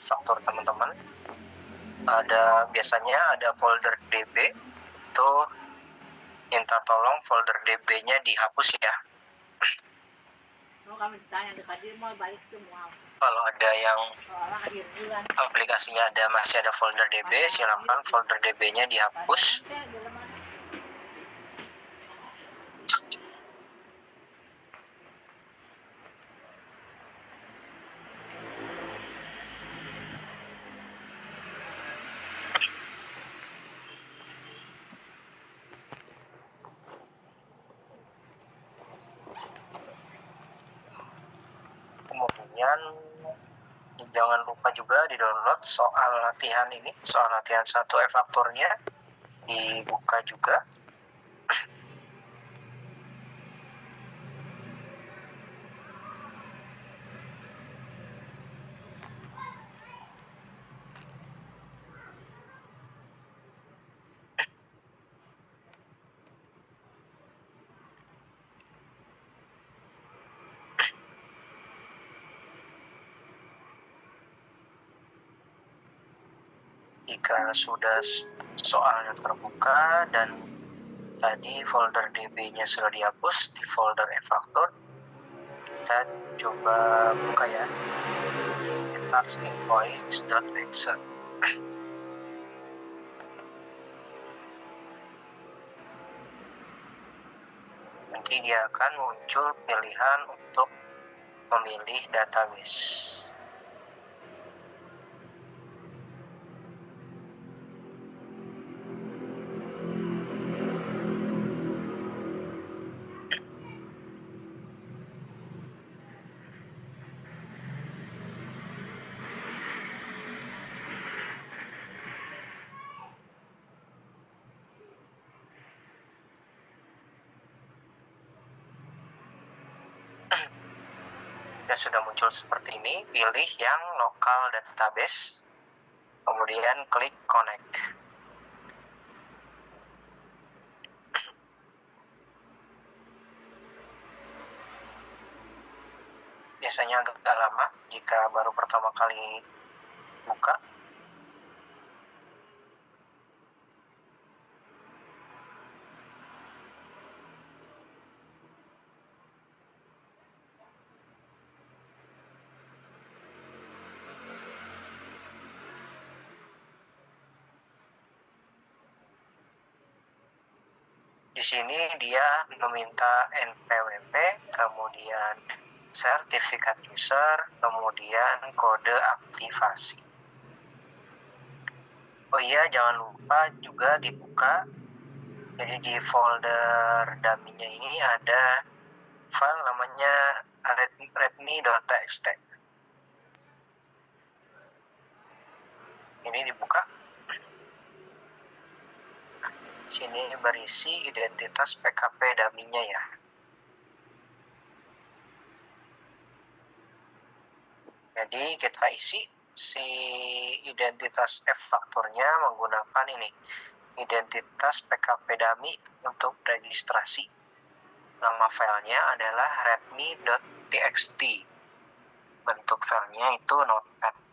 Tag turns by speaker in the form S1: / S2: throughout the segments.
S1: Faktor teman-teman. Biasanya ada folder DB, itu minta tolong folder DB-nya dihapus ya. Kalau ada yang aplikasinya masih ada folder DB, silakan folder DB-nya dihapus. Kemudian jangan lupa juga di-download soal latihan ini, soal latihan 1 e-fakturnya dibuka juga. Jika sudah soalnya terbuka dan tadi folder DB-nya sudah dihapus di folder e-faktur, kita coba buka ya di taxinvoice.exe. Nanti dia akan muncul pilihan untuk memilih database. Dan sudah muncul seperti ini, pilih yang local database, kemudian klik connect. Biasanya agak lama jika baru pertama kali buka. Di sini dia meminta NPWP, kemudian sertifikat user, kemudian kode aktivasi. Oh iya, jangan lupa juga dibuka. Jadi di folder dummy-nya ini ada file namanya readme.txt. Ini dibuka. Sini berisi identitas PKP dummy-nya ya. Jadi kita isi si identitas e-fakturnya menggunakan ini, identitas PKP dummy untuk registrasi. Nama filenya adalah readme.txt. Bentuk filenya itu notepad.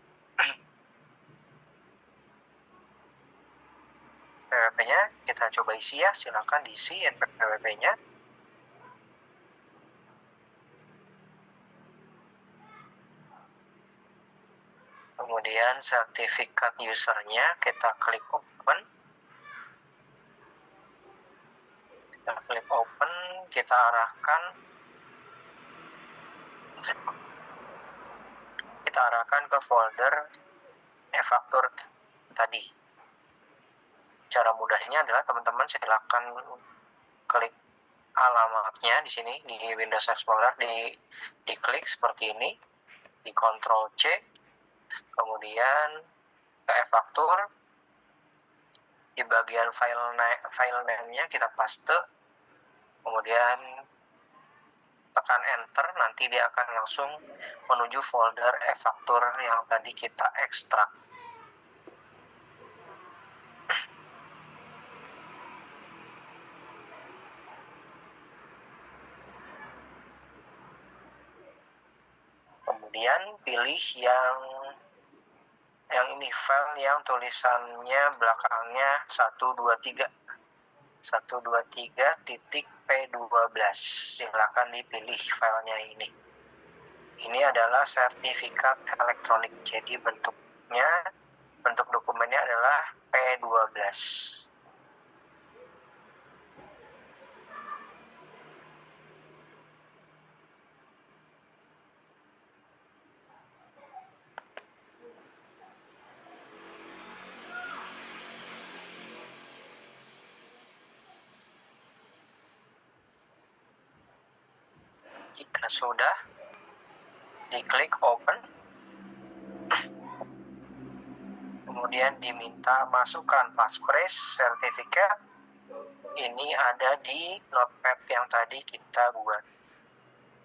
S1: PWP-nya kita coba isi ya, silakan diisi PWP-nya. Kemudian sertifikat usernya kita klik open. Kita klik open, kita arahkan ke folder e-faktur tadi. Cara mudahnya adalah teman-teman silakan klik alamatnya di sini di Windows Explorer, diklik seperti ini, di Ctrl C, kemudian ke e-faktur, di bagian file name-nya kita paste, kemudian tekan enter, nanti dia akan langsung menuju folder e-faktur yang tadi kita ekstrak. Kemudian pilih yang ini file yang tulisannya belakangnya 123. 123.p12. Silakan dipilih filenya ini. Ini adalah sertifikat elektronik. Jadi bentuk dokumennya adalah P12. Jika sudah, diklik open. Kemudian diminta masukkan passphrase sertifikat. Ini ada di notepad yang tadi kita buat.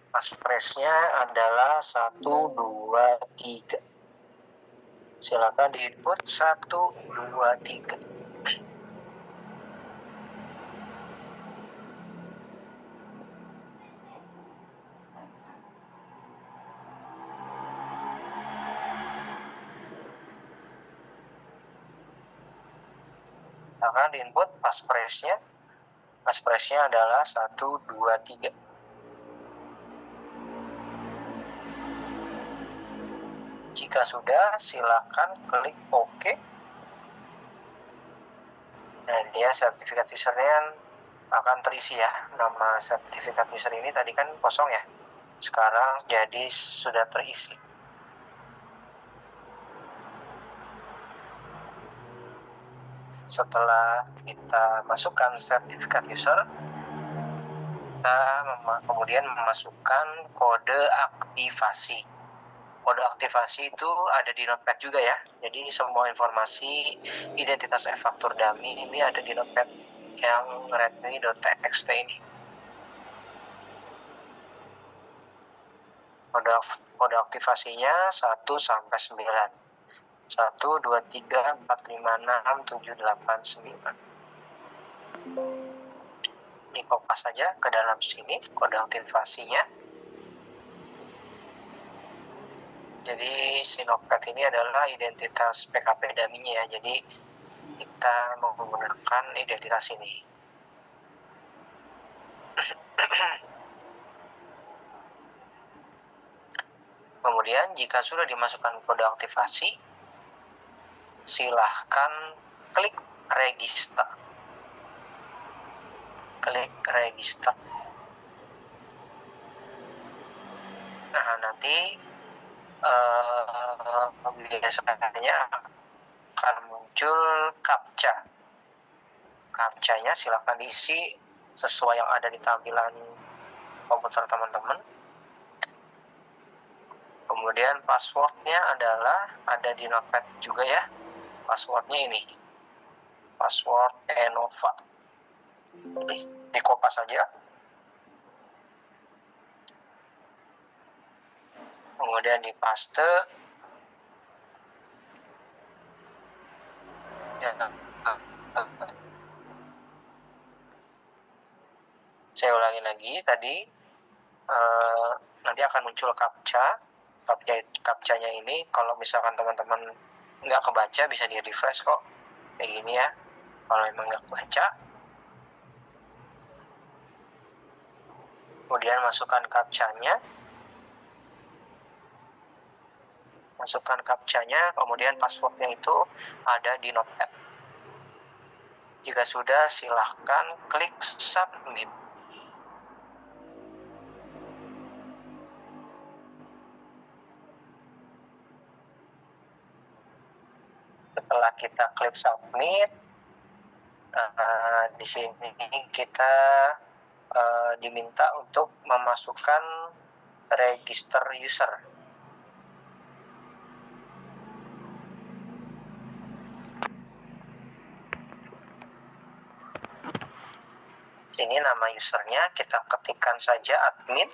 S1: Passphrase-nya adalah 123. Silakan di-input 123. Silakan di-input passphrase-nya. Passphrase-nya adalah 123. Jika sudah, silakan klik OK. Nah, dia sertifikat usernya akan terisi ya. Nama sertifikat user ini tadi kan kosong ya. Sekarang jadi sudah terisi. Setelah kita masukkan sertifikat user, kita kemudian memasukkan kode aktivasi. Kode aktivasi itu ada di notepad juga ya. Jadi semua informasi identitas e-faktur dummy ini ada di notepad yang readme.txt ini. Kode aktivasinya 1 sampai 9. 1, 2, 3, 4, 5, 6, 7, 8, 9. Ini kopas saja ke dalam sini kode aktivasinya. Jadi si notepad ini adalah identitas PKP dummy-nya ya. Jadi kita menggunakan identitas ini. Kemudian jika sudah dimasukkan kode aktivasi, silahkan klik register. Klik register. Nah, nanti biasanya akan muncul captcha. Captcha-nya silahkan diisi sesuai yang ada di tampilan komputer teman-teman. Kemudian passwordnya adalah ada di notepad juga ya. Passwordnya ini, password Enova. Dikopas saja. Kemudian dipaste. Ya. Saya ulangi lagi tadi. Nanti akan muncul captcha. Captcha-nya ini kalau misalkan teman-teman nggak kebaca bisa di refresh kok kayak gini ya. Kalau emang nggak kebaca, kemudian masukkan captcha-nya, kemudian passwordnya itu ada di notepad. Jika sudah, silahkan klik submit. Setelah kita klik submit, di sini kita diminta untuk memasukkan register user. Sini nama usernya kita ketikkan saja admin.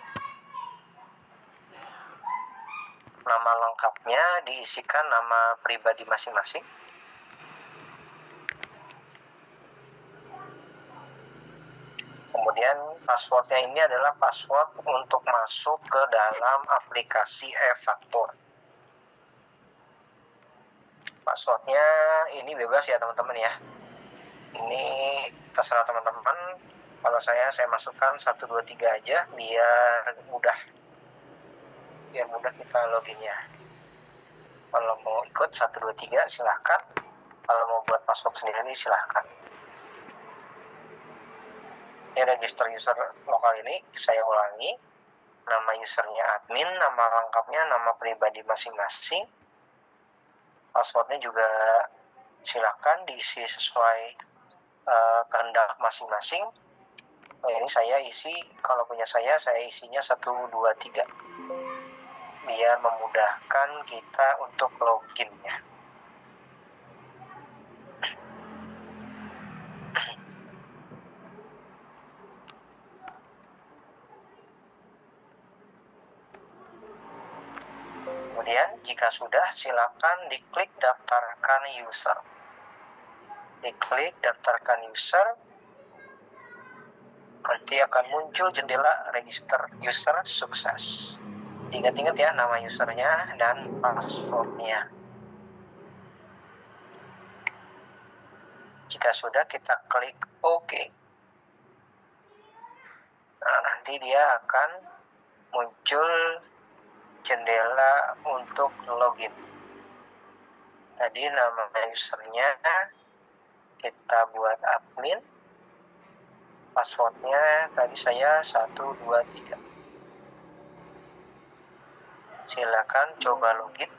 S1: Nama lengkapnya diisikan nama pribadi masing-masing. Kemudian passwordnya ini adalah password untuk masuk ke dalam aplikasi e-faktur. Passwordnya ini bebas ya teman-teman ya. Ini terserah teman-teman. Kalau saya masukkan 1, 2, 3 aja biar mudah kita loginnya. Kalau mau ikut 1, 2, 3 silahkan. Kalau mau buat password sendiri silahkan. Ini register user lokal ini saya ulangi. Nama usernya admin, nama lengkapnya, nama pribadi masing-masing. Passwordnya juga silahkan diisi sesuai kehendak masing-masing. Ini saya isi, kalau punya saya isinya 1, 2, 3 biar memudahkan kita untuk login ya. Kemudian jika sudah silakan diklik daftarkan user. Diklik daftarkan user, nanti akan muncul jendela register user sukses. Ingat-ingat ya nama usernya dan passwordnya. Jika sudah kita klik OK. Nah, nanti dia akan muncul jendela untuk login. Tadi nama usernya kita buat admin. Passwordnya tadi saya 1, 2, 3. Silakan coba login.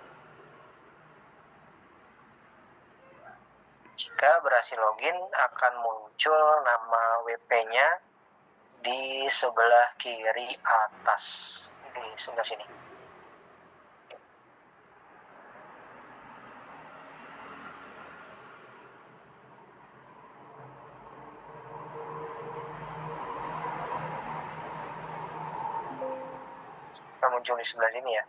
S1: Jika berhasil login akan muncul nama WP-nya di sebelah kiri atas, di sebelah sini. Akan muncul di sebelah sini ya.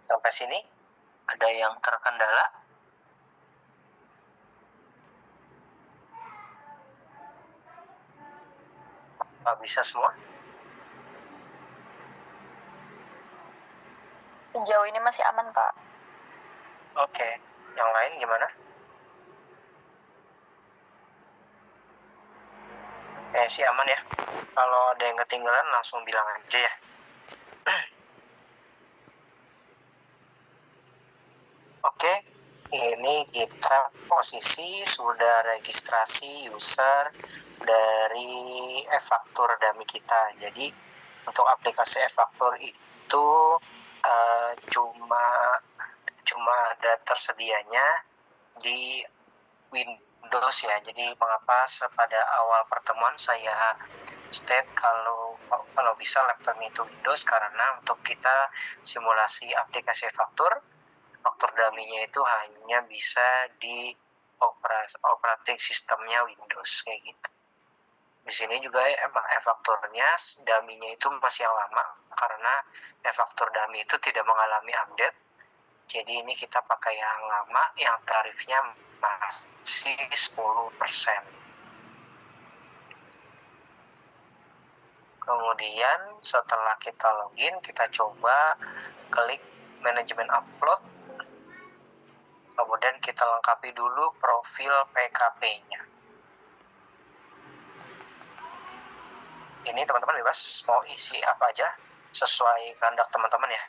S1: Sampai sini ada yang terkendala? Apa bisa semua?
S2: Sejauh ini masih aman, Pak.
S1: Oke, yang lain gimana? Sih aman ya. Kalau ada yang ketinggalan langsung bilang aja ya. Oke, ini kita posisi sudah registrasi user dari e-faktur dummy kita. Jadi untuk aplikasi e-faktur itu cuma ada tersedianya di Windows ya. Jadi mengapa pada awal pertemuan saya state kalau bisa laptopnya itu Windows, karena untuk kita simulasi aplikasi faktur dummy-nya itu hanya bisa di operating sistemnya Windows kayak gitu. Di sini juga emang e-fakturnya dummy-nya itu masih yang lama karena e-faktur dummy itu tidak mengalami update. Jadi ini kita pakai yang lama yang tarifnya masih 10%. Kemudian setelah kita login, kita coba klik manajemen upload. Kemudian kita lengkapi dulu profil PKP-nya. Ini teman-teman bebas mau isi apa aja sesuai kehendak teman-teman ya.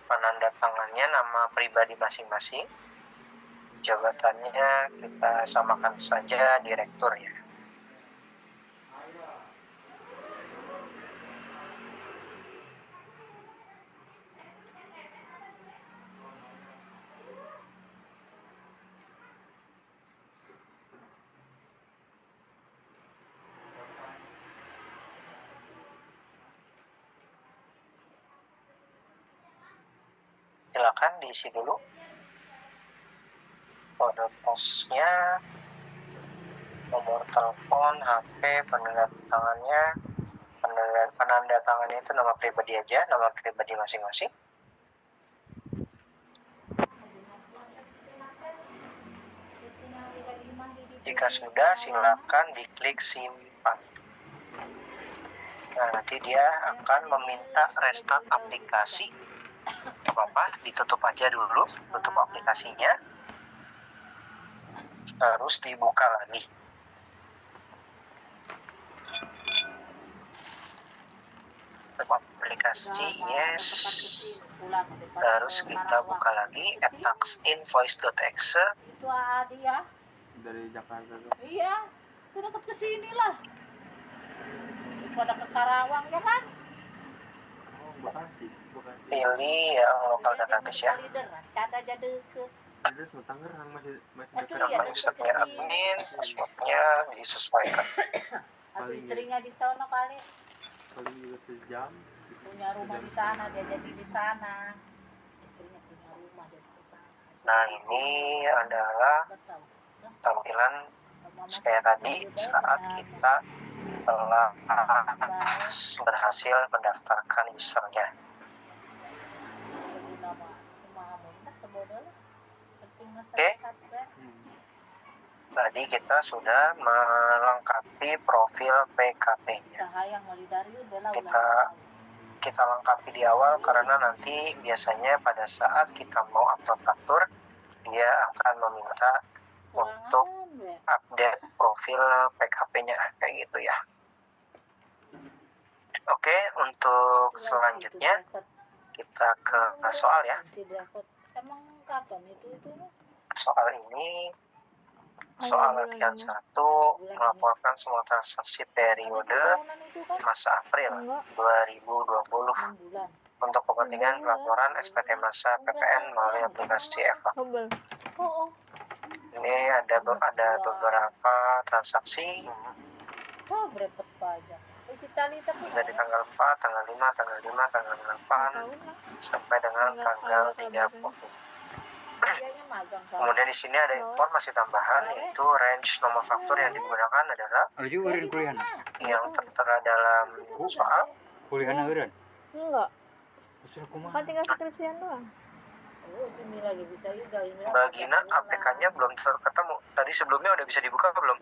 S1: Penanda tangannya nama pribadi masing-masing. Jabatannya kita samakan saja direktur ya. Silakan diisi dulu kode posnya. nomor telepon, HP, penanda tangannya itu nama pribadi aja, nama pribadi masing-masing. Jika sudah, silakan diklik simpan. Nah, nanti dia akan meminta restart aplikasi. Gak apa-apa, ditutup aja dulu, tutup aplikasinya. Terus dibuka lagi. Aplikasi, yes. Terus kita buka lagi taxinvoice.exe.
S3: Itu Adi ya?
S4: Dari Jakarta tuh.
S3: Iya, sudah dekat ke sini lah. Pada ke Karawang ya kan?
S4: Oh, Bekasi.
S1: Pilih yang lokal database ya.
S3: Cada jadi ke.
S4: Ada semua Tangerang masih
S3: Aduh,
S4: dekat.
S3: iya.
S1: Nama usernya admin, passwordnya disesuaikan.
S3: Atau istrinya di sana kali.
S4: Paling juga sejam.
S3: Punya rumah di sana, dia jadi di sana. Istrinya punya rumah dia di sana.
S1: Nah, ini adalah
S3: Betul.
S1: tampilan kayak tadi saat kita telah berhasil mendaftarkan usernya. Oke. Tadi kita sudah melengkapi profil PKP-nya. Kita lengkapi di awal karena nanti biasanya pada saat kita mau upload faktur, dia akan meminta untuk update profil PKP-nya kayak gitu ya. Oke, untuk selanjutnya kita ke soal ya.
S3: Emang kapan itu?
S1: Soal ini soal latihan 1 melaporkan semua transaksi periode masa April 2020 untuk kepentingan pelaporan SPT masa PPN melalui aplikasi Eva. Ini ada beberapa transaksi dari tanggal 4, tanggal 5, tanggal 5, tanggal 8 sampai dengan tanggal 30. Kemudian di sini ada informasi tambahan yaitu range nomor faktur yang digunakan adalah yang tertera dalam soal.
S4: Kuliahna eureun.
S5: Enggak,
S4: Usul kumaha?
S5: kan tinggal skripsian doang.
S1: Bagina APK-nya belum ketemu. Tadi sebelumnya udah bisa dibuka belum?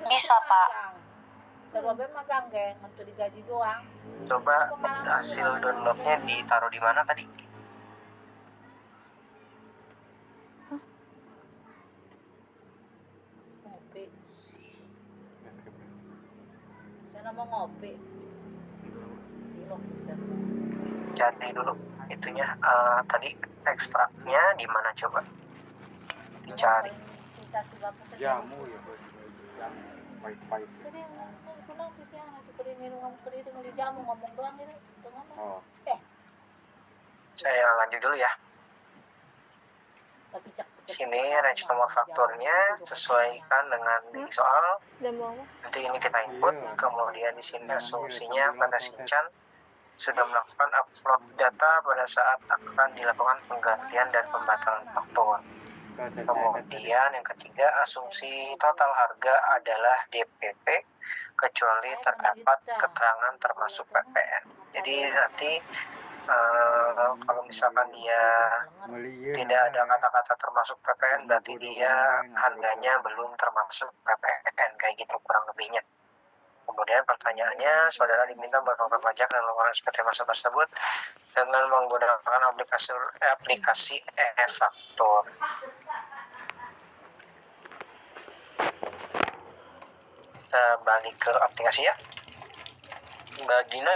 S2: Bisa, Pak.
S3: Sebabnya magang geng, untuk digaji doang.
S1: Coba hasil downloadnya ditaruh di mana tadi?
S3: Ngopi. Sana mau ngopi.
S1: Jadi dulu itunya tadi ekstraknya di mana coba? Dicari.
S4: Jamu ya, Bos. Jamu. Pahit-pahit.
S3: Jadi ngomong di sana, di minum ngomong di jamu ngomong doang gitu.
S4: Oh.
S1: Saya lanjut dulu ya. Sini range nomor fakturnya sesuaikan dengan di soal.
S5: Dan mau apa?
S1: Nanti ini kita input, kemudian di sini asumsinya PT Shinchan sudah melakukan upload data pada saat akan dilakukan penggantian dan pembatalan faktur. Kemudian yang ketiga, asumsi total harga adalah DPP kecuali terdapat keterangan termasuk PPN. Jadi nanti kalau misalkan dia tidak ada kata-kata termasuk PPN, berarti dia harganya belum termasuk PPN, kayak gitu kurang lebihnya. Kemudian pertanyaannya, saudara diminta membayar pajak dan laporan SPT masa tersebut dengan menggunakan aplikasi e-faktur. Kita balik ke aplikasi ya. Mbak Gina,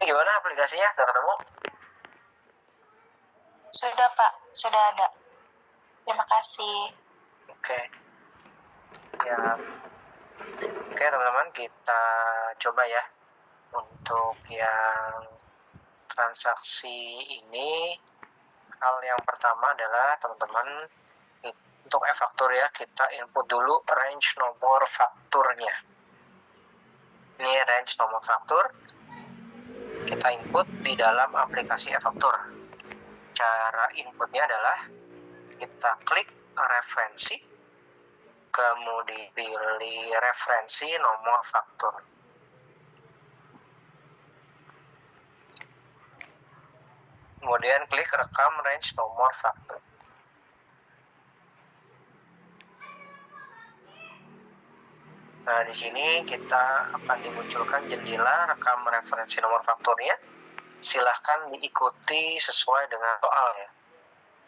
S1: gimana aplikasinya? Udah ketemu?
S2: Sudah, Pak. Sudah ada. Terima kasih.
S1: Oke. Ya. Oke, teman-teman, kita coba ya. Untuk yang transaksi ini, hal yang pertama adalah teman-teman untuk e-faktur ya, kita input dulu range nomor fakturnya. Ini range nomor faktur. Kita input di dalam aplikasi e-faktur. Cara inputnya adalah kita klik referensi, kemudian pilih referensi nomor faktur. Kemudian klik rekam range nomor faktur. Nah, di sini kita akan dimunculkan jendela rekam referensi nomor fakturnya. Silahkan diikuti sesuai dengan soal ya.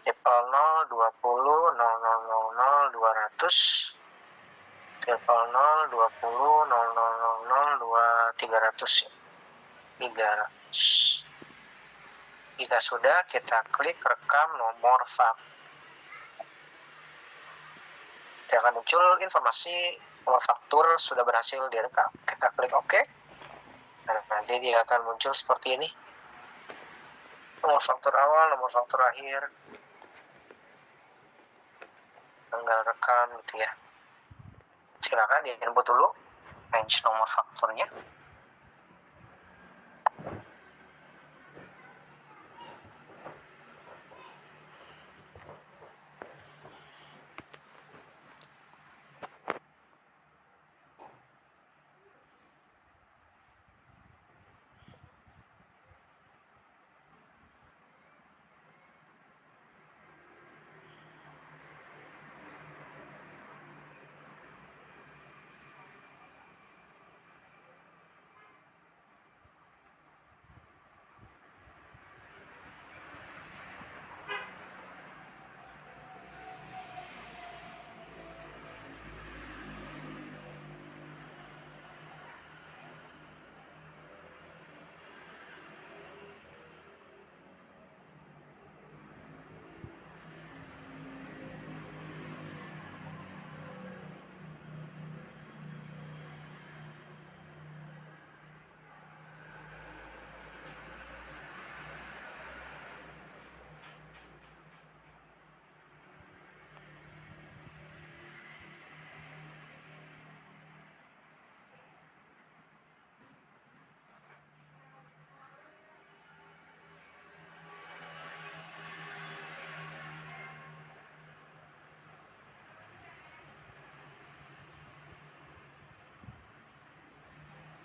S1: Tipel 0, 20, 0000, 200. Tipel 0, 20, 0000, 300 ya. 300. Jika sudah, kita klik rekam nomor faktur. Nanti akan muncul informasi nomor faktur sudah berhasil direkam. Kita klik OK. Dan nanti dia akan muncul seperti ini. Nomor faktur awal, nomor faktur akhir, tanggal rekam gitu ya. Silakan di-input dulu range nomor fakturnya.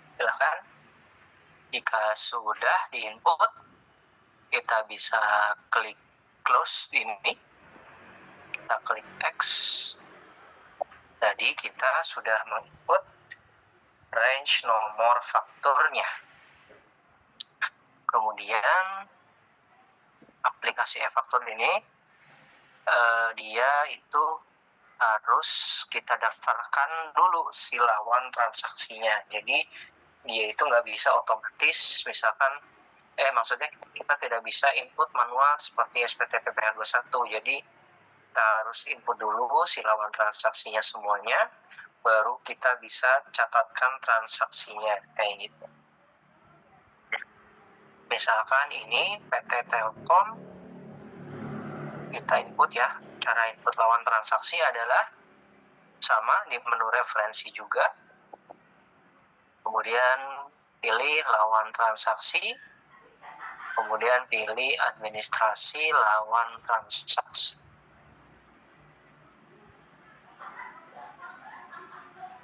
S1: Silakan. Jika sudah di-input, kita bisa klik close ini. Kita klik X. Jadi kita sudah menginput range nomor fakturnya. Kemudian aplikasi e-faktur ini dia itu harus kita daftarkan dulu si lawan transaksinya. Jadi dia itu nggak bisa otomatis, misalkan maksudnya kita tidak bisa input manual seperti SPT PPh 21. Jadi kita harus input dulu si lawan transaksinya semuanya, baru kita bisa catatkan transaksinya kayak gitu. Misalkan ini PT Telkom, kita input ya. Cara input lawan transaksi adalah sama di menu referensi juga. Kemudian pilih lawan transaksi, kemudian pilih administrasi lawan transaksi.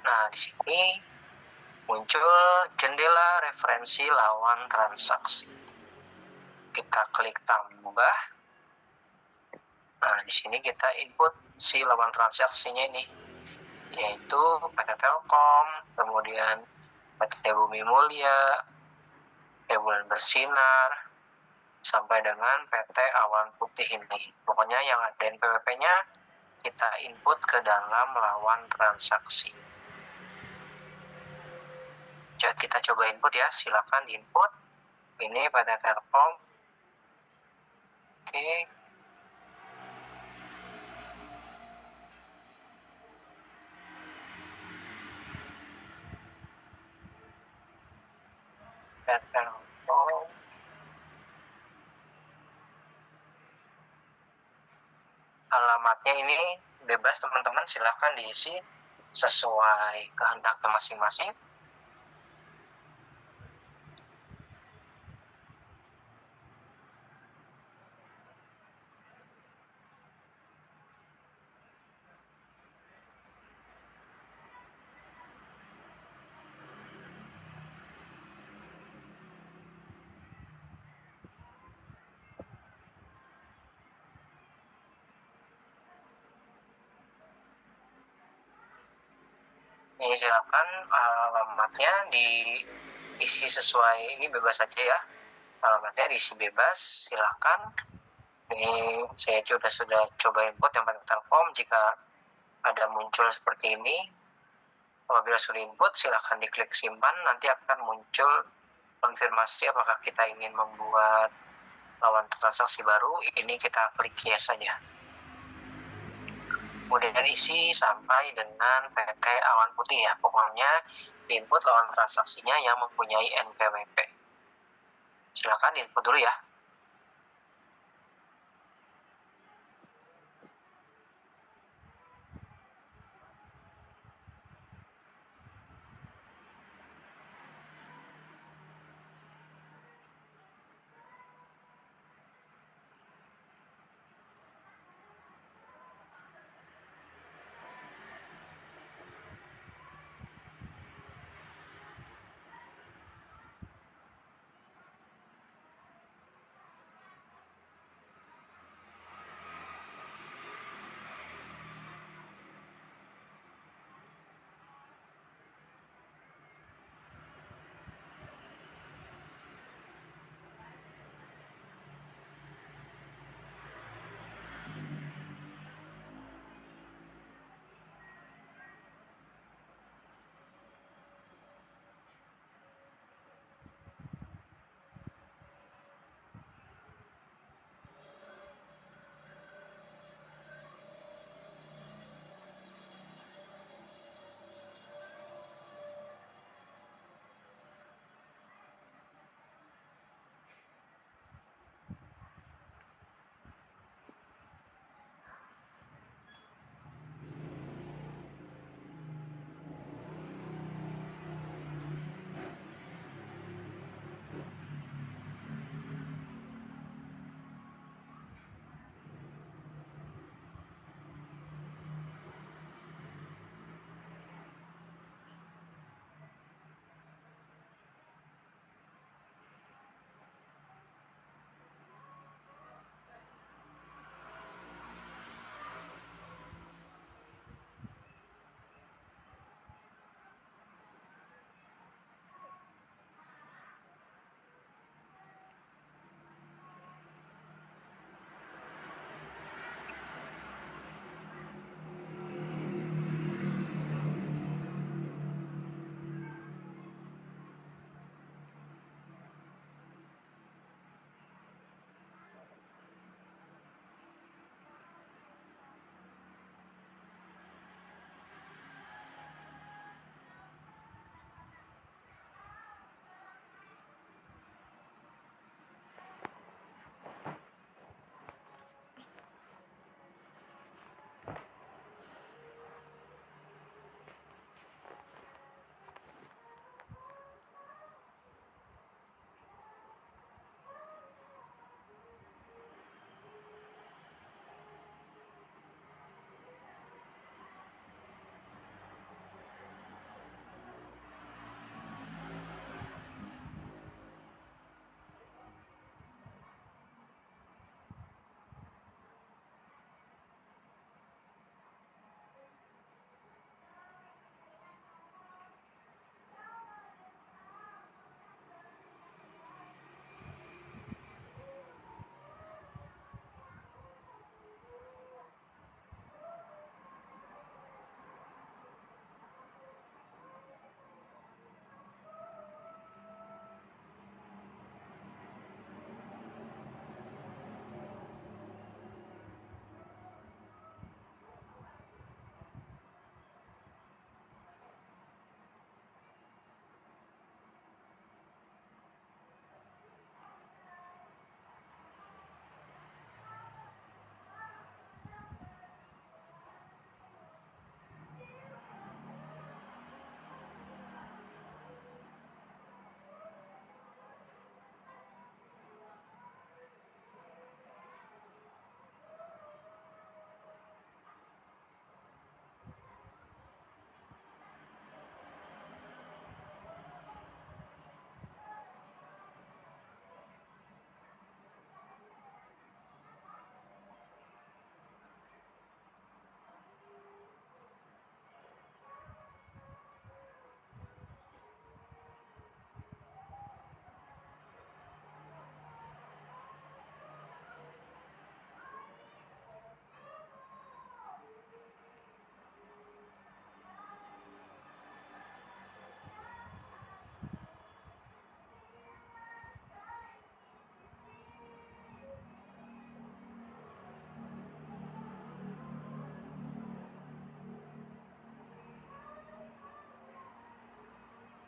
S1: Nah, di sini muncul jendela referensi lawan transaksi. Kita klik tambah. Nah, di sini kita input si lawan transaksinya ini, yaitu PT Telkom, kemudian PT Bumi Mulya, PT Bulan Bersinar, sampai dengan PT Awan Putih ini. Pokoknya yang ada NPWP-nya kita input ke dalam lawan transaksi. Kita coba input ya, silakan diinput. Ini PT Telkom. Oke. Telkom. Alamatnya ini bebas teman-teman, silahkan diisi sesuai kehendaknya masing-masing. Ini silakan alamatnya diisi sesuai, ini bebas saja ya. Alamatnya diisi bebas, silakan. Ini saya sudah coba input yang pada Telkom. Jika ada muncul seperti ini, apabila sudah input silakan diklik simpan, nanti akan muncul konfirmasi apakah kita ingin membuat lawan transaksi baru. Ini kita klik yes saja. Kemudian isi sampai dengan PT Awan Putih ya. Pokoknya input lawan transaksinya yang mempunyai NPWP. Silakan input dulu ya.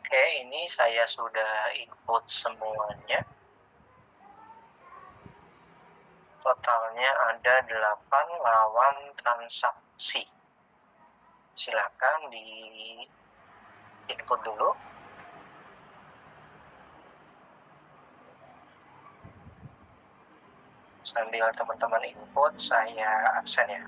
S1: Oke, ini saya sudah input semuanya. Totalnya ada 8 lawan transaksi. Silakan di input dulu. Sambil teman-teman input, saya absen ya.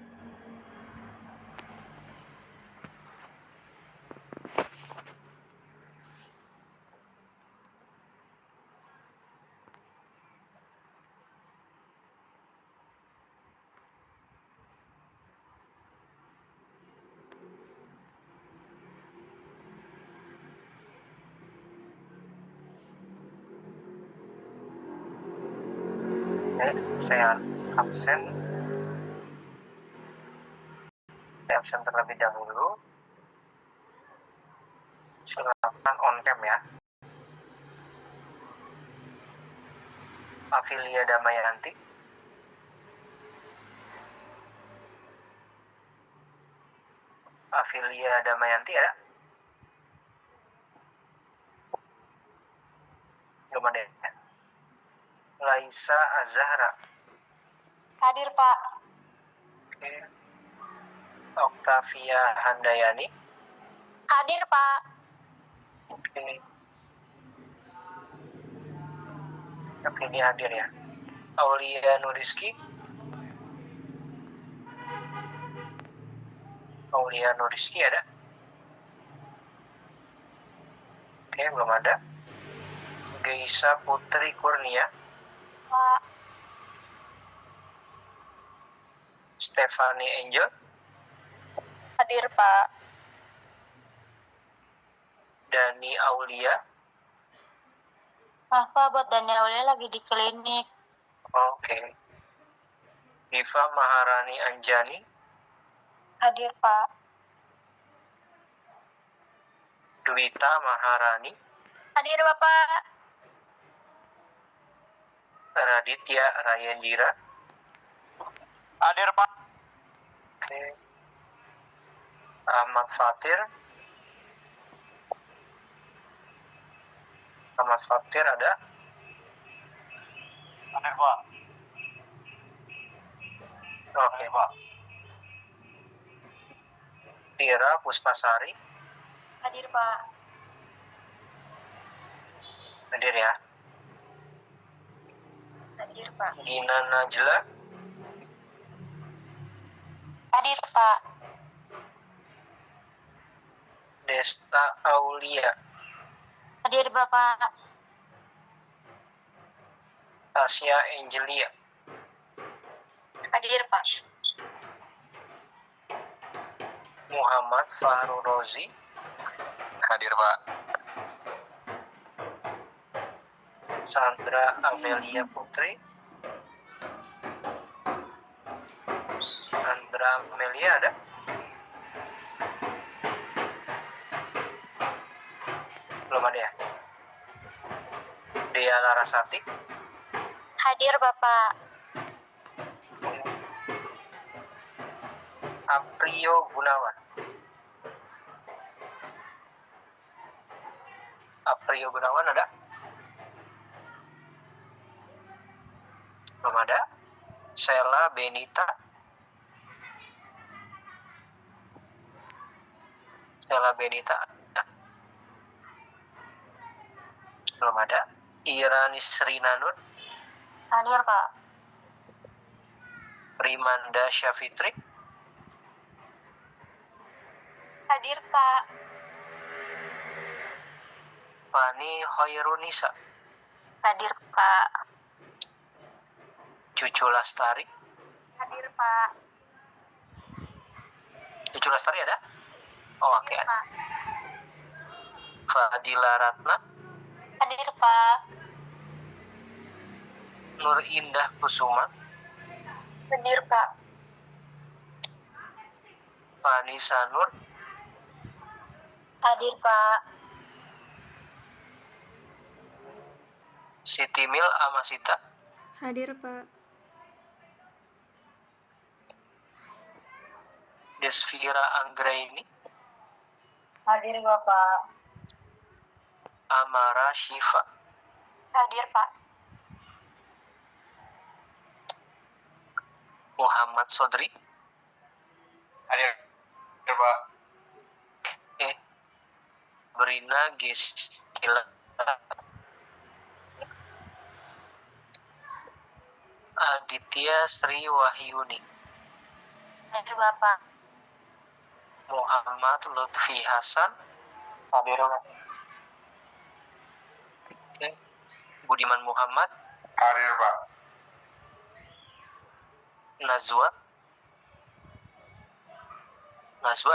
S1: Saya absen. Saya absen terlebih dahulu. Silakan on cam ya. Afilia Damayanti. Afilia Damayanti ada? Belum ada ya? Laisa Azahra.
S2: Hadir, Pak.
S1: Oke. Oktavia Handayani.
S2: Hadir, Pak.
S1: Oke. Oke, ini hadir ya. Aulia Nuriski. Aulia Nuriski ada? Oke, belum ada. Geisa Putri Kurnia.
S2: Pak.
S1: Stephanie Angel.
S2: Hadir, Pak.
S1: Dani Aulia.
S2: Maaf, Pak, buat Daniel lagi di klinik.
S1: Oke. Diva Maharani Anjani.
S2: Hadir, Pak.
S1: Dwita Maharani.
S2: Hadir, Bapak.
S1: Raditya Rayendira.
S5: Hadir, Pak.
S1: Oke. Ahmad Fatir. Ahmad Fatir ada?
S5: Hadir, Pak.
S1: Oke.
S5: Pak.
S1: Tira Puspasari.
S2: Hadir, Pak.
S1: Hadir ya.
S2: Hadir, Pak.
S1: Gina Najla.
S2: Hadir, Pak.
S1: Desta Aulia.
S2: Hadir, Bapak.
S1: Tasya Angelia.
S2: Hadir, Pak.
S1: Muhammad Fahru Rozi.
S5: Hadir, Pak.
S1: Sandra Amelia Putri. Sandra Amelia ada? Belum ada ya? Dea Larasati.
S2: Hadir, Bapak.
S1: Aprio Gunawan. Aprio Gunawan ada? Belum ada. Sela Benita. Sela Benita ada? Belum ada. Ira Nisrina Nur.
S2: Hadir, Pak.
S1: Rimanda Syafitri.
S2: Hadir, Pak.
S1: Fani Hoirunisa.
S2: Hadir, Pak.
S1: Cucu Lastari.
S2: Hadir, Pak.
S1: Cucu Lastari ada? Oh, oke.
S2: Hadir, Pak.
S1: Fadila Ratna.
S2: Hadir, Pak.
S1: Nur Indah Kusuma.
S2: Hadir, Pak.
S1: Fani Sanur.
S2: Hadir, Pak.
S1: Siti Mil Amasita.
S6: Hadir, Pak.
S1: Desvira Anggraini.
S2: Hadir, Bapak.
S1: Amara Shiva.
S2: Hadir, Pak.
S1: Muhammad Sodri.
S5: Hadir, Pak.
S1: Brina Giskila. Aditya Sri Wahyuni.
S2: Hadir, Bapak.
S1: Muhammad Lutfi Hasan.
S5: Hadir, Pak.
S1: Budiman Muhammad.
S5: Hadir, Pak.
S1: Nazwa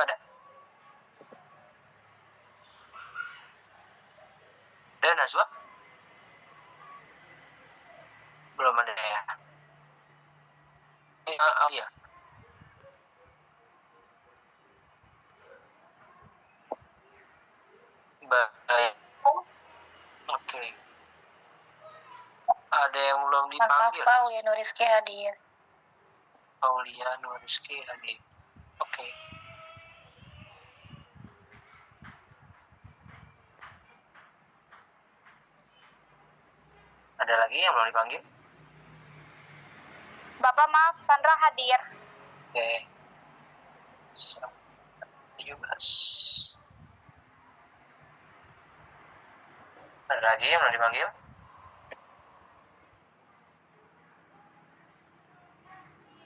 S1: ada? Ada Nazwa? Belum ada ya? Oh iya. Baik. Oke. Ada yang belum
S2: Maaf,
S1: dipanggil?
S2: Pak. Ulia Nuriski hadir.
S1: Aulia Nuriski hadir. Oke. Ada lagi yang belum dipanggil?
S2: Bapak, maaf. Sandra hadir.
S1: Oke. 17. Ada lagi yang belum dipanggil?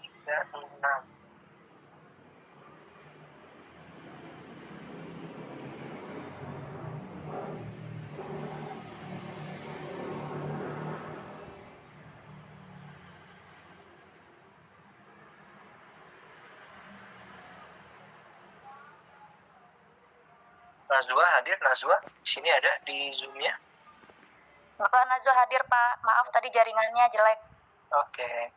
S1: Tiga, 6. Nazwa hadir, Nazwa. Sini ada di Zoom-nya.
S2: Bapak Najwa hadir, Pak. Maaf tadi jaringannya jelek.
S1: Oke.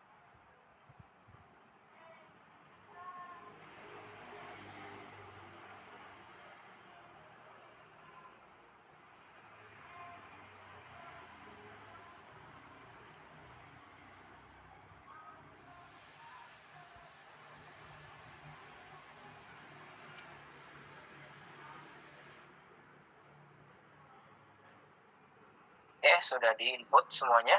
S1: Sudah di-input semuanya.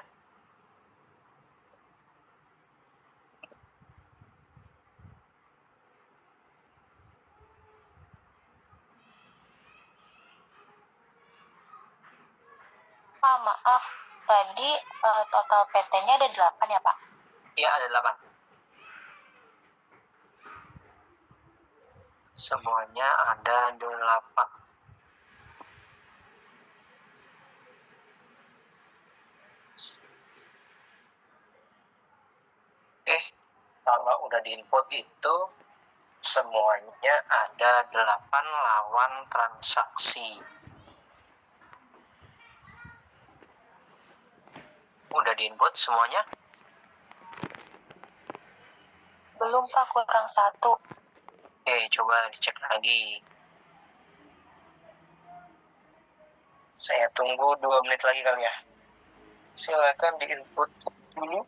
S2: Pak, maaf. Tadi total PT-nya ada 8 ya, Pak?
S1: Iya, ada 8. Semuanya ada 8. Kalau udah di-input itu semuanya ada 8 lawan transaksi. Udah di-input semuanya?
S2: Belum, Pak. Kurang 1.
S1: Coba dicek lagi. Saya tunggu 2 menit lagi kali ya. Silakan di-input dulu.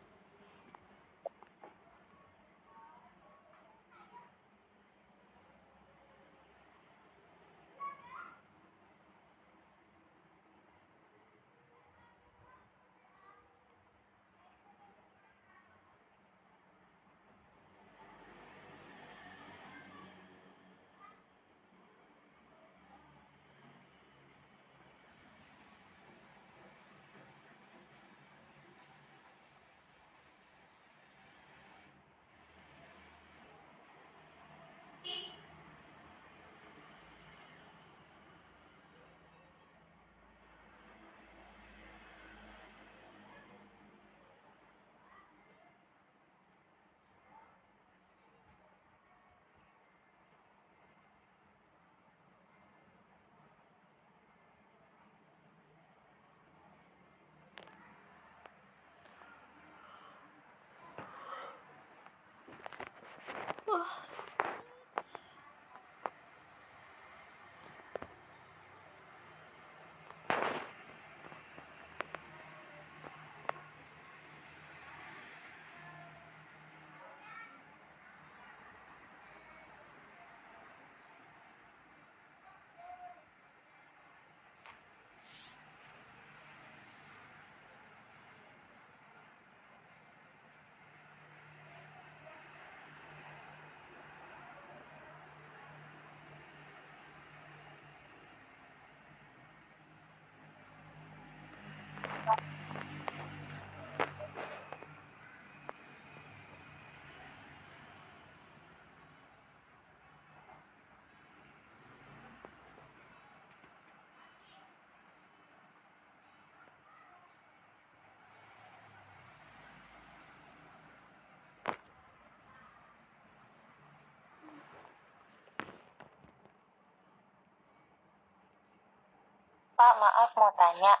S2: Pak, maaf mau tanya.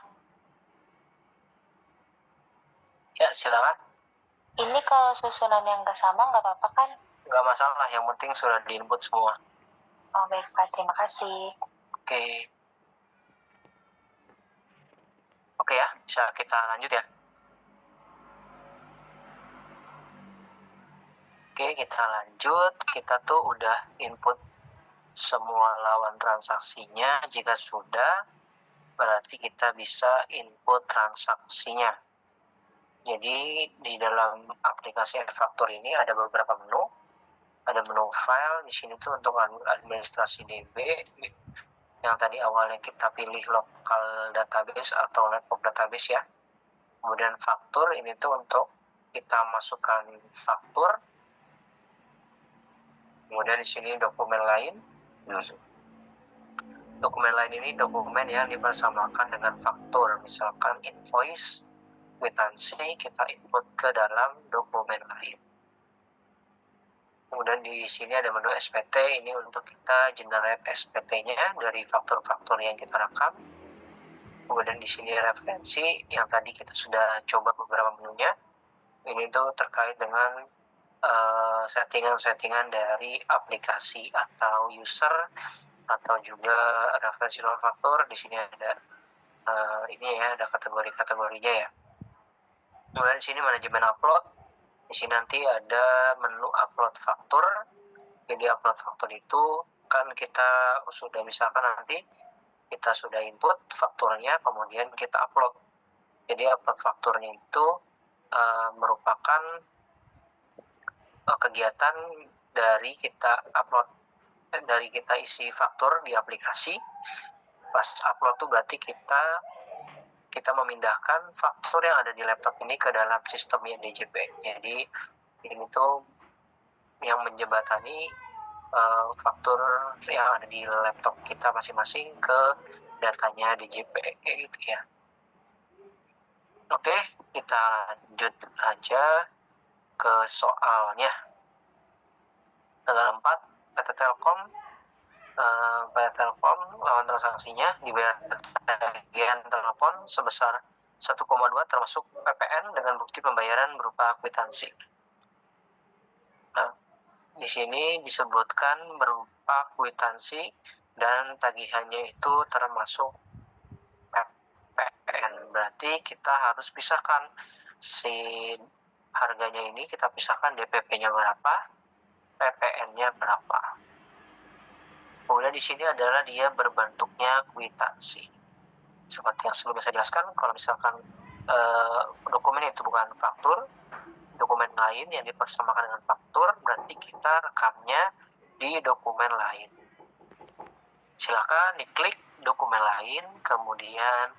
S1: Ya, silakan.
S2: Ini kalau susunan yang nggak sama nggak apa-apa kan?
S1: Nggak masalah, yang penting sudah di-input semua.
S2: Oh, baik Pak, terima kasih.
S1: Oke. Oke ya, bisa kita lanjut ya. Oke, kita lanjut. Kita tuh udah input semua lawan transaksinya. Jika sudah, berarti kita bisa input transaksinya. Jadi di dalam aplikasi Faktur ini ada beberapa menu. Ada menu file di sini tuh untuk administrasi DB. Yang tadi awalnya kita pilih local database atau network database ya. Kemudian faktur ini tuh untuk kita masukkan faktur. Kemudian di sini dokumen lain. Dokumen lain ini dokumen yang dipersamakan dengan faktur. Misalkan invoice, kwitansi, kita input ke dalam dokumen lain. Kemudian di sini ada menu SPT, ini untuk kita generate SPT-nya dari faktur-faktur yang kita rekam. Kemudian di sini referensi, yang tadi kita sudah coba beberapa menunya. Ini tuh terkait dengan settingan-settingan dari aplikasi atau user atau juga referensi luar faktur. Di sini ada ini ya, ada kategori-kategorinya ya. Kemudian di sini manajemen upload. Di sini nanti ada menu upload faktur. Jadi upload faktur itu kan kita sudah misalkan nanti kita sudah input fakturnya, kemudian kita upload. Jadi upload fakturnya itu merupakan kegiatan dari kita upload, dari kita isi faktur di aplikasi. Pas upload tuh berarti kita memindahkan faktur yang ada di laptop ini ke dalam sistemnya DJP. Jadi ini tuh yang menjembatani faktur yang ada di laptop kita masing-masing ke datanya DJP kayak gitu ya. Oke, kita lanjut aja ke soalnya. Tanggal 4 PT Telkom lawan transaksinya dibayar tagihan telepon sebesar 1,2 termasuk PPN dengan bukti pembayaran berupa kwitansi. Nah, di sini disebutkan berupa kwitansi dan tagihannya itu termasuk PPN. Berarti kita harus pisahkan si harganya ini, kita pisahkan DPP-nya berapa, PPN-nya berapa. Kemudian di sini adalah dia berbentuknya kwitansi. Seperti yang sebelumnya saya jelaskan, kalau misalkan dokumen itu bukan faktur, dokumen lain yang dipersamakan dengan faktur, berarti kita rekamnya di dokumen lain. Silakan diklik dokumen lain, kemudian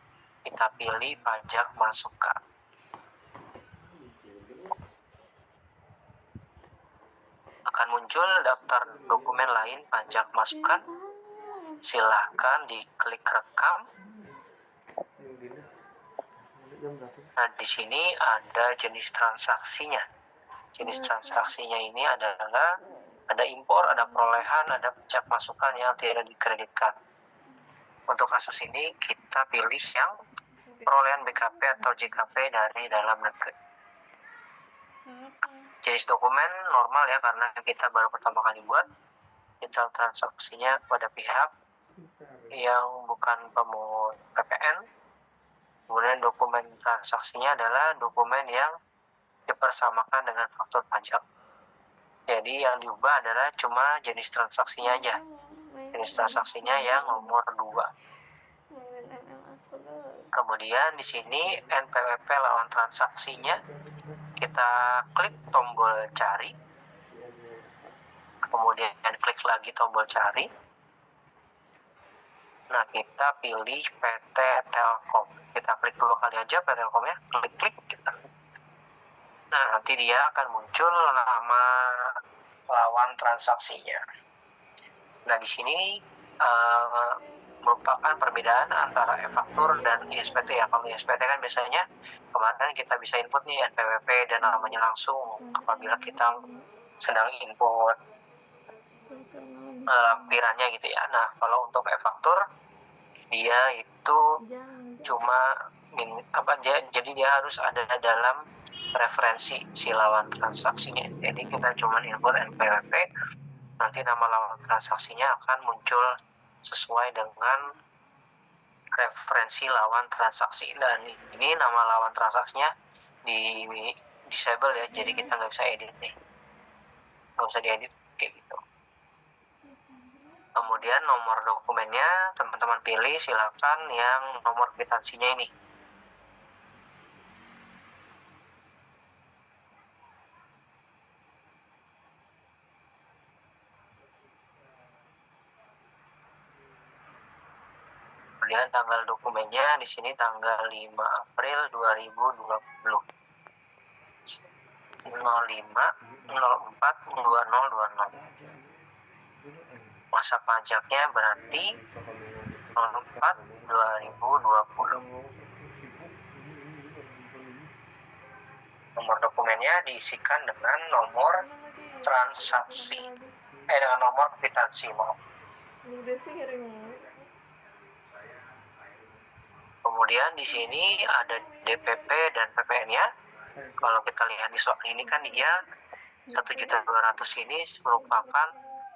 S1: kita pilih pajak masukan. Akan muncul daftar dokumen lain pajak masukan. Silahkan diklik rekam. Nah, di sini ada jenis transaksinya. Jenis transaksinya ini adalah ada impor, ada perolehan, ada pajak masukan yang tidak dikreditkan. Untuk kasus ini kita pilih yang perolehan BKP atau JKP dari dalam negeri. Jenis dokumen normal ya, karena kita baru pertama kali buat. Detail transaksinya kepada pihak yang bukan pemungut PPN. Kemudian dokumen transaksinya adalah dokumen yang dipersamakan dengan faktur pajak. Jadi yang diubah adalah cuma jenis transaksinya aja. Jenis transaksinya yang nomor 2. Kemudian di sini NPWP lawan transaksinya, kita klik tombol cari, kemudian klik lagi tombol cari. Nah, kita pilih PT Telkom. Kita klik 2 kali aja PT Telkomnya, klik kita. Nah, nanti dia akan muncul nama lawan transaksinya. Nah, di sini merupakan perbedaan antara e-faktur dan ISPT ya. Kalau ISPT kan biasanya kemarin kita bisa input nih NPWP dan namanya langsung apabila kita sedang input lampirannya gitu ya. Nah, kalau untuk e-faktur dia itu cuma jadi dia harus ada dalam referensi si lawan transaksinya. Jadi kita cuma input NPWP, nanti nama lawan transaksinya akan muncul sesuai dengan referensi lawan transaksi, dan ini nama lawan transaksinya di disable ya, jadi kita nggak bisa edit nih, nggak bisa diedit kayak gitu. Kemudian nomor dokumennya teman-teman pilih, silakan yang nomor kwitansinya ini. Kemudian tanggal dokumennya di sini tanggal 5 April 2020. 05 04 2020. Masa pajaknya berarti 04 2020. Nomor dokumennya diisikan dengan nomor transaksi, dengan nomor kwitansi, maaf. Kemudian di sini ada DPP dan PPN-nya. Kalau kita lihat di soal ini kan dia 1.200.000 ini merupakan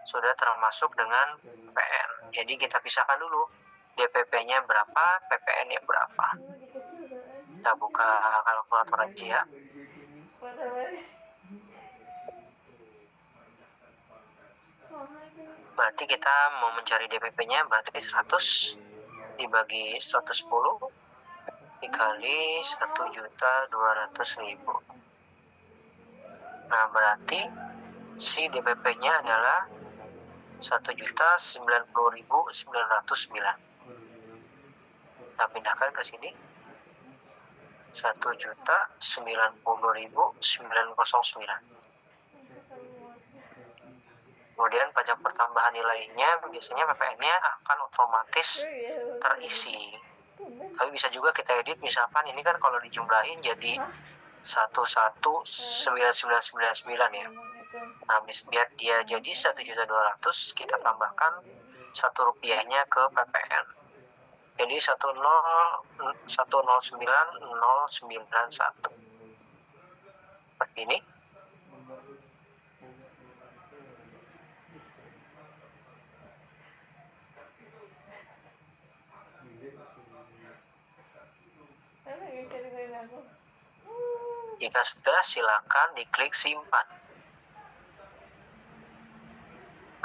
S1: sudah termasuk dengan PN. Jadi kita pisahkan dulu DPP-nya berapa, PPN-nya berapa. Kita buka kalkulator aja ya. Berarti kita mau mencari DPP-nya berarti 100 dibagi 110 dikali 1.200.000. Nah, berarti si DPP-nya adalah 1.090.909. Kita pindahkan ke sini. 1.090.909. Kemudian pajak pertambahan nilainya biasanya PPN-nya akan otomatis terisi. Tapi bisa juga kita edit, misalkan ini kan kalau dijumlahin jadi 11999 ya. Nah, biar dia jadi 1.200.000, kita tambahkan 1 rupiahnya ke PPN. Jadi 109.091. Seperti ini. Jika sudah, silakan diklik simpan.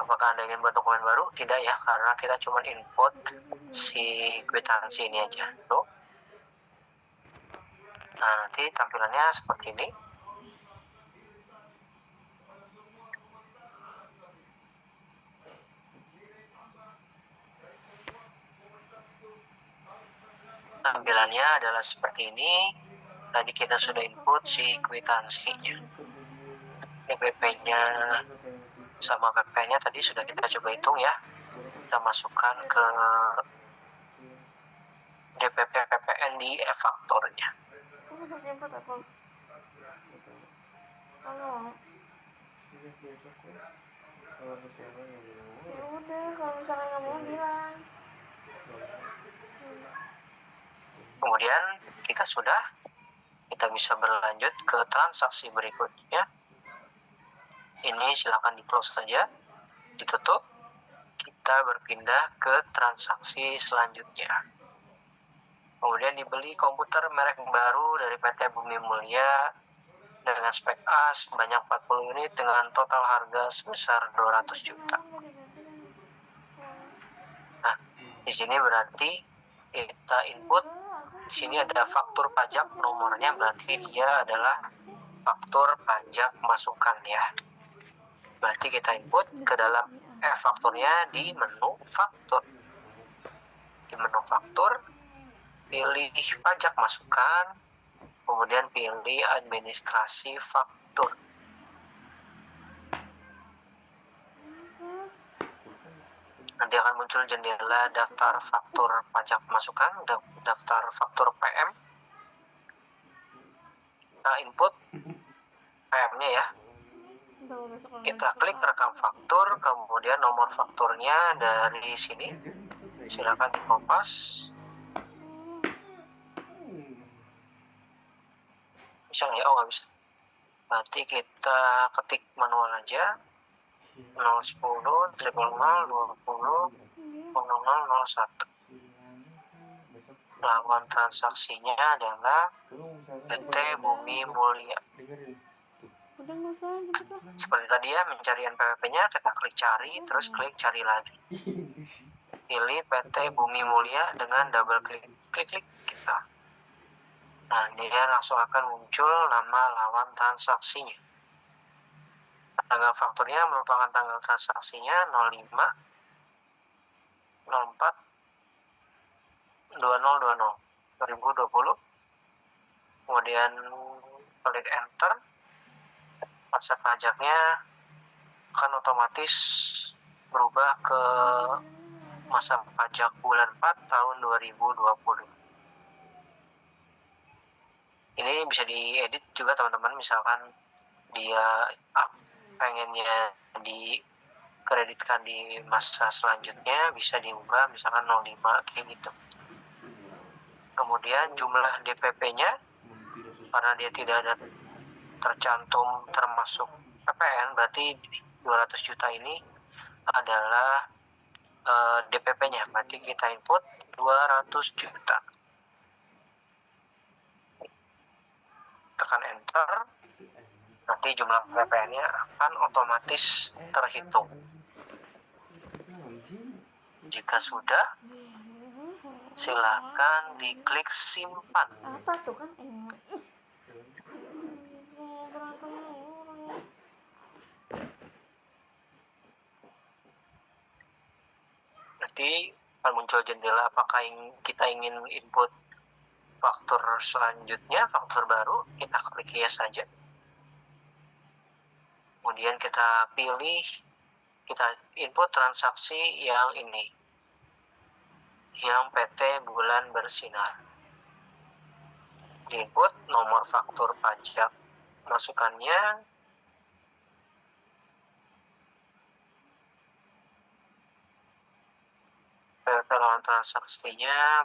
S1: Apakah Anda ingin buat dokumen baru? Tidak ya, karena kita cuma input si kwitansi ini aja. Tuh. Nah, nanti tampilannya seperti ini. Tampilannya adalah seperti ini. Tadi kita sudah input si kwitansinya. DPP-nya sama PP-nya tadi sudah kita coba hitung ya. Kita masukkan ke DPP PPN di e-faktornya.
S6: Ya udah, kalau misalnya nggak mau bilang.
S1: Kemudian jika sudah, kita bisa berlanjut ke transaksi berikutnya. Ini silakan di close saja, ditutup. Kita berpindah ke transaksi selanjutnya. Kemudian dibeli komputer merek baru dari PT Bumi Mulia dengan spek A sebanyak 40 unit dengan total harga sebesar 200 juta. Nah, di sini berarti kita input. Di sini ada faktur pajak, nomornya berarti dia adalah faktur pajak masukan ya. Berarti kita input ke dalam e-fakturnya di menu faktur. Di menu faktur, pilih pajak masukan, kemudian pilih administrasi faktur. Nanti akan muncul jendela daftar faktur pajak masukan, daftar faktur PM. Kita input PM-nya ya. Kita klik rekam faktur, kemudian nomor fakturnya dari sini Silakan dikopas. Bisa nggak ya? Oh, nggak bisa. Berarti kita ketik manual aja. 010 000 20 0001. Lawan transaksinya adalah PT Bumi Mulya.
S6: Udah nggak usah jemput lah.
S1: Seperti tadi ya, mencari NPWP-nya, kita klik cari, terus klik cari lagi. Pilih PT Bumi Mulya dengan double klik, klik kita. Nah, dia langsung akan muncul nama lawan transaksinya. Tanggal fakturnya merupakan tanggal transaksinya 05 04 2020 2020. Kemudian klik enter. Masa pajaknya akan otomatis berubah ke masa pajak bulan 4 tahun 2020. Ini bisa diedit juga teman-teman, misalkan dia pengennya dikreditkan di masa selanjutnya, bisa diubah misalkan 05 kayak gitu. Kemudian jumlah DPP-nya, karena dia tidak ada tercantum termasuk PPN, berarti 200 juta ini adalah DPP-nya, berarti kita input 200 juta. Tekan enter, nanti jumlah PPN-nya akan otomatis terhitung. Jika sudah, silakan diklik simpan.
S6: Apa tuh kan? Berantemnya orangnya.
S1: Nanti akan muncul jendela apakah kita ingin input faktur selanjutnya, faktur baru, kita klik yes saja. Kemudian kita pilih, kita input transaksi yang ini, yang PT Bulan Bersinar. Diinput nomor faktur pajak masukannya, PT lawan transaksinya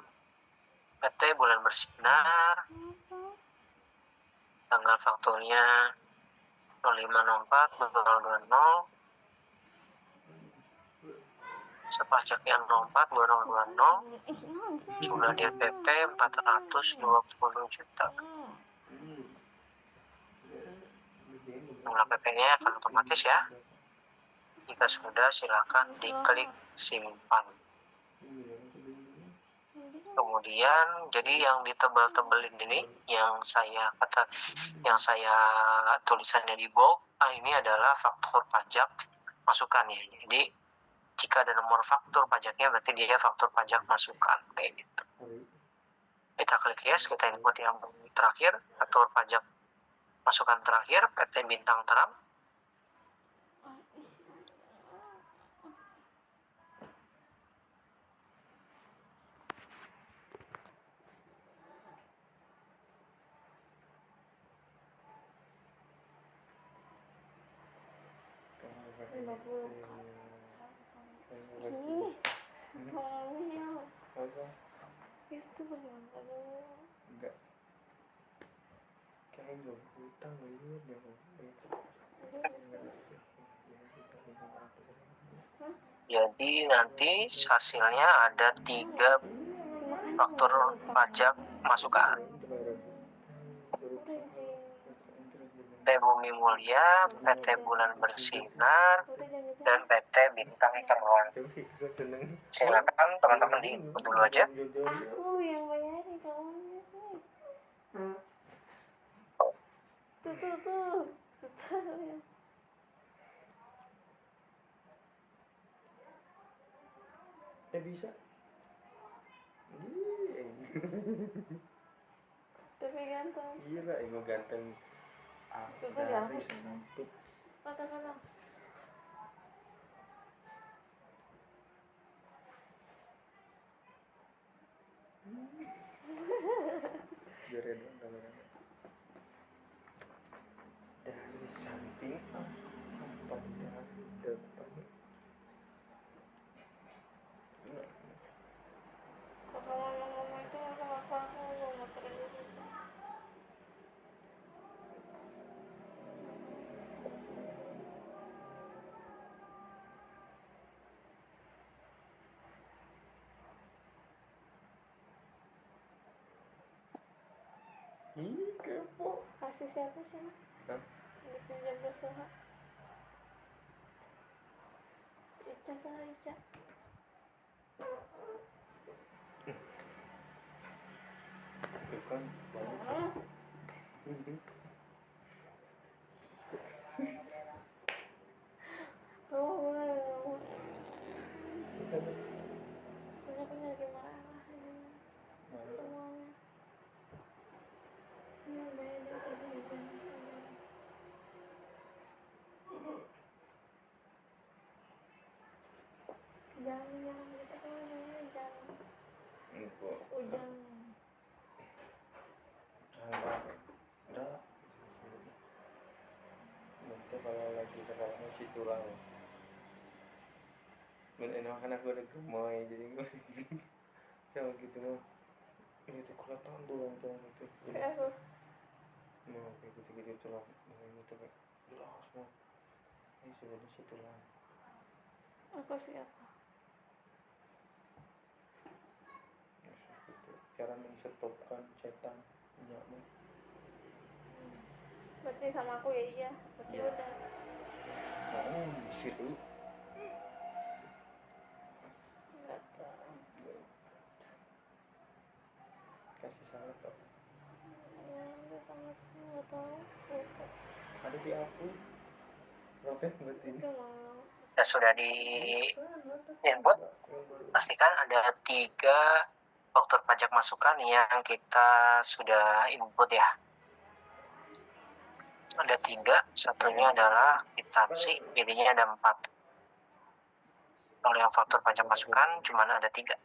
S1: PT Bulan Bersinar, tanggal fakturnya 0504 2020, sepajak yang 04 2020, jumlah DPP 420 juta. Jumlah PP-nya akan otomatis ya. Jika sudah, silakan diklik simpan. Kemudian, jadi yang ditebal-tebelin ini, yang saya tulisannya di bold, ini adalah faktur pajak masukannya. Jadi jika ada nomor faktur pajaknya, berarti dia faktur pajak masukan kayak gitu. Kita klik yes, kita input yang terakhir, faktur pajak masukan terakhir PT Bintang Teram.
S6: Itu bagaimana?
S4: Enggak. Kayak belum hutang lihat ya.
S1: Jadi nanti hasilnya ada 3 faktur pajak masukan. PT Bumi Mulya, PT Bulan Bersinar, dan PT Bintang Terang. Silakan teman-teman diinput dulu aja.
S6: Aku yang bayarin, kamu sih. Tuh. Setelah ya.
S4: Bisa.
S6: Tapi ganteng.
S4: Iya lah, ego ganteng.
S6: Tuh kan dihapus. Patah.
S4: Biarin kamera. Dari samping pada depan.
S6: Kasih siapa sih?
S4: Hah?
S6: Dipinjam bersoha. Ica sama Ica.
S4: Itu kan banyak.
S6: Oh, kenapa lagi marah ini? Semuanya. Ini beda ini. Jangan kita kan namanya jangan
S4: Enggak.
S6: ujang.
S4: Udah. Nanti kalau lagi sekarang si tulang. Enak kan aku ada gemoy jadi gue sama gitu mah. Ini tuh kelihatan tulang itu.
S6: Kayak aku.
S4: Mau kayak gitu tulang. Itu kayak jelas mah. Ini sebenarnya si tulang.
S6: Aku siapa?
S4: Gitu. Cara menstopkan setan nyaman.
S6: Berarti sama aku ya iya. Berarti
S4: Iya.
S6: udah.
S4: Di situ.
S6: Enggak tahu.
S4: Kasih salah kok.
S6: Ya, enggak sangat enggak tahu. Lupa.
S4: Ada di aku. Serapet berarti ini.
S6: Itu mau.
S1: Ya, sudah di input, pastikan ada 3 faktur pajak masukan yang kita sudah input ya. Ada 3, satunya adalah kwitansi, jadinya ada 4. Kalau yang faktur pajak masukan cuma ada 3.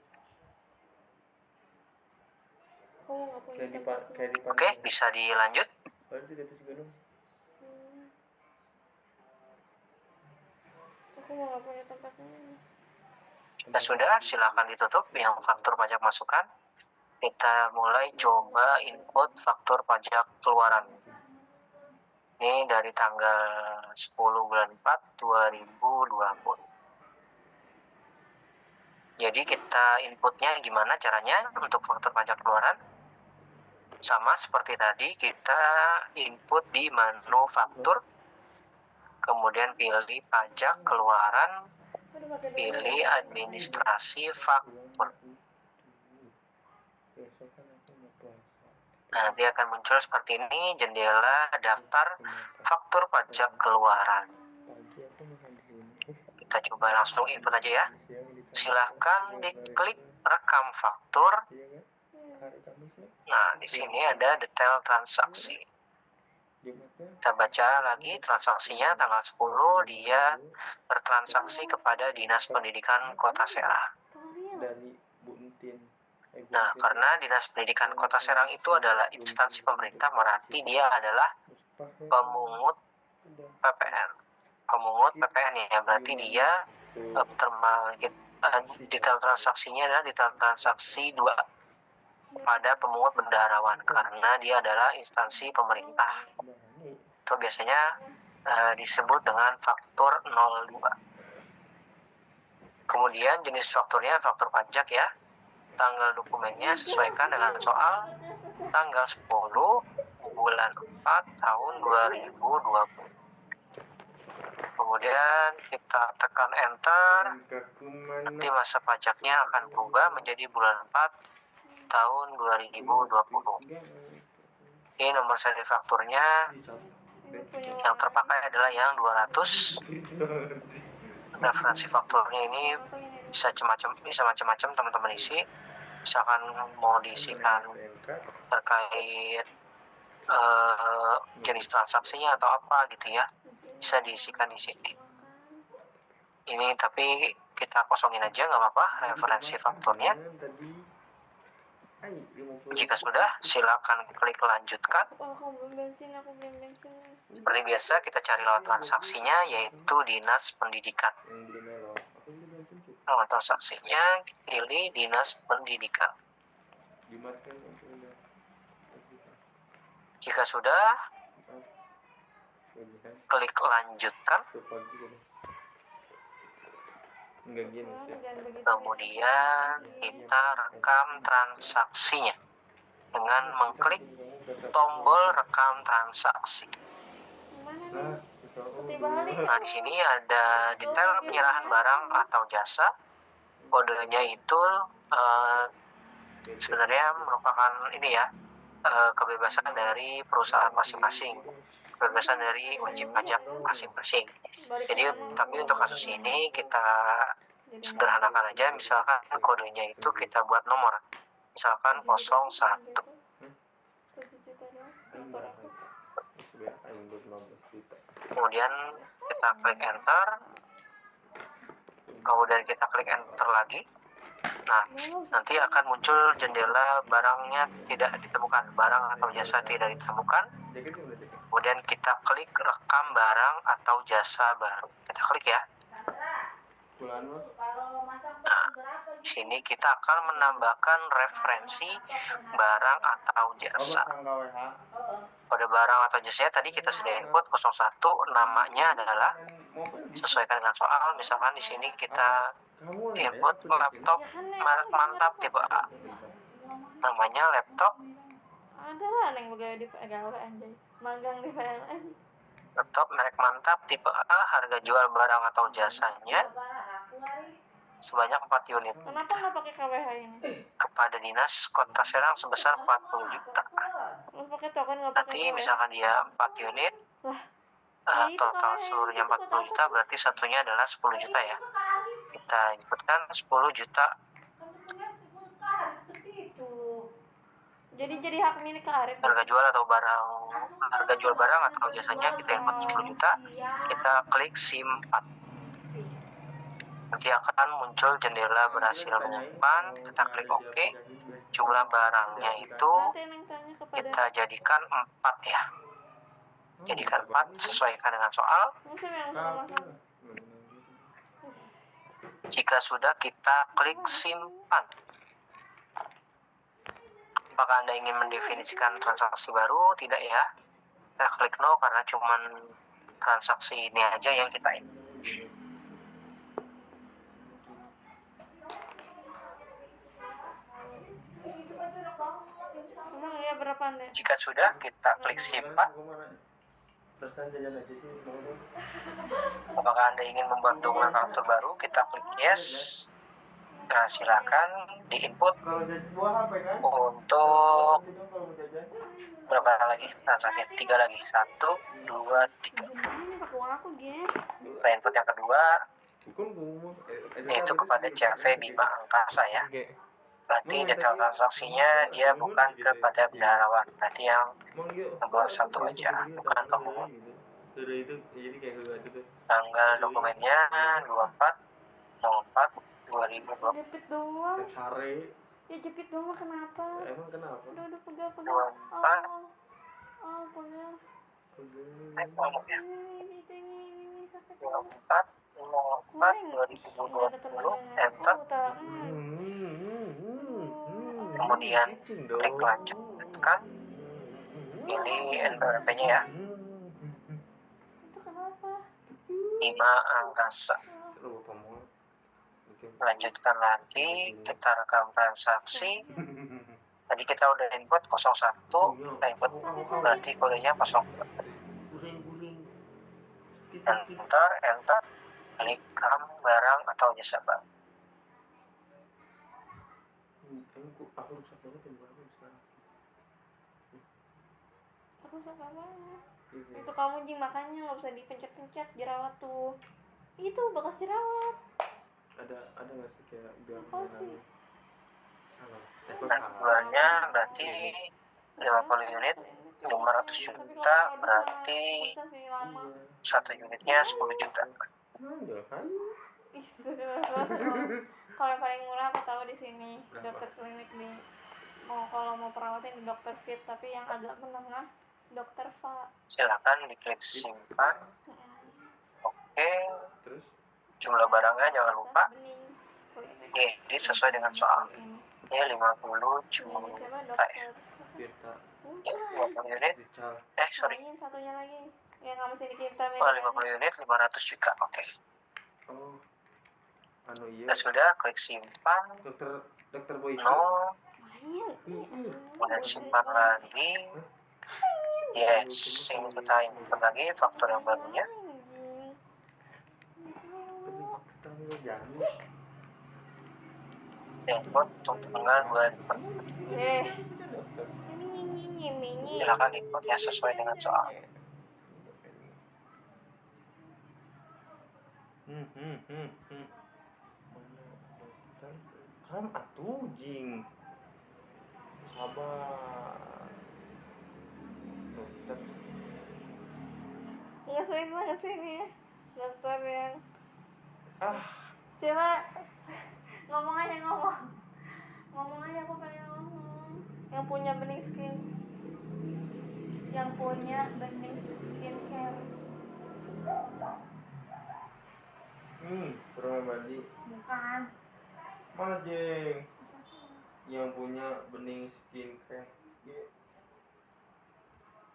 S6: Aku nggak punya
S4: Kayak di
S6: tempat.
S4: kayak di
S1: Oke, bisa dilanjut.
S4: Berarti di atas gunung.
S6: Aku mau nggak punya tempatnya.
S1: Kita sudah, silakan ditutup yang faktur pajak masukan. Kita mulai coba input faktur pajak keluaran. Ini dari tanggal 10 bulan 4 2020. Jadi kita inputnya gimana caranya untuk faktur pajak keluaran? Sama seperti tadi, kita input di manufaktur, kemudian pilih pajak keluaran,
S6: Aduh, pakai dulu.
S1: pilih administrasi faktur.
S4: Besok kan aku mau puasa.
S1: Nah, nanti akan muncul seperti ini, jendela daftar faktur pajak keluaran.
S4: Pagi aku makan di sini.
S1: Kita coba langsung input aja ya.
S4: Siang di
S1: Silahkan diklik rekam faktur.
S4: Iya kan? Hari Kamis nih.
S1: Nah, di sini ada detail transaksi.
S4: Jumatnya.
S1: Kita baca lagi transaksinya tanggal 10, dia bertransaksi kepada Dinas Pendidikan Kota Serang.
S6: Tolong.
S4: Dari Bu Entin. Bu
S1: Nah,
S4: Entin.
S1: karena Dinas Pendidikan Kota Serang itu adalah instansi pemerintah, berarti dia adalah
S4: Pakai.
S1: pemungut
S4: Udah.
S1: PPN. Pemungut PPN ya, berarti dia detail transaksinya adalah detail transaksi 2 pada pemungut bendaharawan, karena dia adalah instansi pemerintah.
S4: Nah, ini
S1: Itu biasanya disebut dengan faktur 02. Kemudian jenis fakturnya faktur pajak ya. Tanggal dokumennya sesuaikan dengan soal tanggal 10 bulan 4 tahun 2020. Kemudian kita tekan enter,
S4: kaku mana?
S1: nanti masa pajaknya akan berubah menjadi bulan 4 tahun 2020. Ini nomor seri fakturnya yang terpakai adalah yang 200. Referensi fakturnya ini bisa macam-macam teman-teman isi. Misalkan mau diisikan terkait jenis transaksinya atau apa gitu ya, bisa diisikan di sini. Ini tapi kita kosongin aja nggak apa-apa referensi fakturnya. Jika sudah, silakan klik lanjutkan.
S6: Aku belum bensin.
S1: Seperti biasa kita cari lawan transaksinya, yaitu Dinas Pendidikan. Lawan transaksinya pilih Dinas Pendidikan. Jika sudah, klik lanjutkan. Kemudian kita rekam transaksinya. dengan mengklik tombol rekam transaksi.
S6: Mana nih?
S4: Nah, situ.
S3: Putih balik.
S1: Nah, di sini ada detail penyerahan barang atau jasa. Kodenya itu sebenarnya merupakan ini ya, kebebasan dari perusahaan masing-masing, kebebasan dari wajib pajak masing-masing. Jadi tapi untuk kasus ini kita sederhanakan aja, misalkan kodenya itu kita buat nomor, misalkan 01.
S6: 7 juta doang. Motor aku.
S4: Biar aing buat 15 juta.
S1: Kemudian kita klik enter, kemudian kita klik enter lagi. Nah, nanti akan muncul jendela barangnya tidak ditemukan, barang atau jasa tidak ditemukan.
S4: Jaketnya udah jaket.
S1: Kemudian kita klik rekam barang atau jasa baru. Kita klik ya.
S4: Bulan mas.
S3: Kalau masak
S1: Nah,
S3: berapa
S1: di sini kita akan menambahkan referensi barang atau jasa.
S4: Sang KWH.
S1: Kode barang atau jasanya tadi kita sudah input 01, namanya adalah sesuaikan dengan soal. Misalkan di sini kita input laptop merek mantap tipe A. Namanya laptop
S6: Ada lah neng pegawai di gawe anjay. Magang di PLN.
S1: laptop merek mantap tipe A, harga jual barang atau jasanya sebanyak 4 unit
S6: Kenapa nggak pakai KWH ini?
S1: kepada Dinas Kota Serang sebesar 40 juta.
S6: Terus pakai token nggak pakai
S1: Nanti
S6: KWH?
S1: misalkan dia 4 unit,
S6: Lah, ya itu
S1: total
S6: KWH
S1: seluruhnya
S6: itu buat
S1: 40 juta,
S6: apa?
S1: berarti satunya adalah 10 juta ya. Kita inputkan 10 juta.
S6: Jadi hak milik ke Arif.
S1: Harga jual barang atau jasanya kita input 10 juta. Kita klik simpan. Nanti akan muncul jendela berhasil menyimpan. Kita klik OK. Jumlah barangnya itu
S6: Nanti neng tanya kepada.
S1: kita jadikan 4 ya. Jadikan 4 sesuaikan dengan soal.
S6: Musim yang sama sama.
S1: Jika sudah, kita klik simpan. Apakah Anda ingin mendefinisikan transaksi baru? Tidak ya. Kita klik no karena cuman transaksi ini aja yang kita input.
S6: Emang ya berapa anda?
S1: Jika sudah, kita klik simpan.
S4: Perasaan jajan aja sih mau dong.
S1: Apakah Anda ingin membuat dokumen faktur baru? Kita klik yes. Nah, silakan diinput
S4: Kalau jajan buah HP kan?
S1: untuk
S4: Kalau mau jajan.
S1: berapa lagi transaksi? 3 lagi. 1, 2, 3.
S6: Ini pakai uang aku guys.
S1: Kita input yang kedua,
S4: Bukan gua.
S1: yaitu kepada CV Bima Angkasa ya. Berarti detail transaksinya dia bukan kepada bendaharawan. Berarti yang nomor 1 aja, bukan kamu.
S4: Udah itu jadi kayak itu tuh.
S1: Tanggal dokumennya 24/04/2020.
S6: Jepit doang.
S4: Sare.
S6: Ya jepit doang mah kenapa?
S4: Emang kenapa?
S6: Udah pegal.
S1: 24.
S6: Pegal.
S1: Ngomongnya
S6: Ini sampai
S1: 24/04/2020. Enter. Kemudian klik lanjutkan. Ini NPWP-nya ya.
S6: Itu kenapa?
S1: Bima Angkasa.
S4: Seru kamu.
S1: Lanjutkan lagi, kita rekam transaksi. Tadi kita udah input 01, kita input berarti kodenya 02. Enter, klik rekam barang atau jasa baru.
S4: Aku rusak banget yang baru sekarang.
S6: Aku suka banget. Itu kamu jing makanya nggak usah dipencet-pencet jerawat tuh. Itu bekas jerawat.
S4: Ada nggak sih kayak biar
S6: Apa sih?
S4: salah.
S1: Dan bulannya berarti 50 unit, 500 juta, berarti
S6: Bisa sih lama.
S1: 1 unitnya 10 juta.
S4: Nggak kan?
S6: Kalau yang paling murah aku tahu di sini
S4: Berapa?
S6: dokter klinik di kalau mau perawatan di dokter Fit, tapi yang agak menengah dokter Fa.
S1: Silakan diklik simpan. Oke,
S4: Terus
S1: jumlah barangnya jangan lupa.
S6: Benings klinik.
S1: Ini sesuai dengan soal. Ini 50
S6: Ini
S1: juta
S6: siapa
S1: ya.
S6: dokter?
S4: Tirta
S1: Ya, 50 unit.
S4: Rical.
S1: Sorry.
S6: Lain satunya lagi yang kamu sini kirim
S1: Oh, 50 unit, 500 juta. Oke.
S4: Oh, anu iya.
S1: Jika sudah, klik simpan.
S4: Dokter Boyko.
S1: No. Kemudian simpan lagi. Yes, ini kita input lagi faktor yang barunya.
S4: Tapi kita jangan.
S1: Input untuk tanggal 25. Silakan input ya sesuai dengan soal.
S4: Kan atuh jing. Sabar. Dokter.
S6: Ngeselin ya dokter yang
S4: Ah,
S6: siapa ngomong aja aku pengen ngomong yang punya bening skincare.
S4: Pernah mandi.
S6: Bukan.
S4: Mana jeng? Yang punya bening skincare.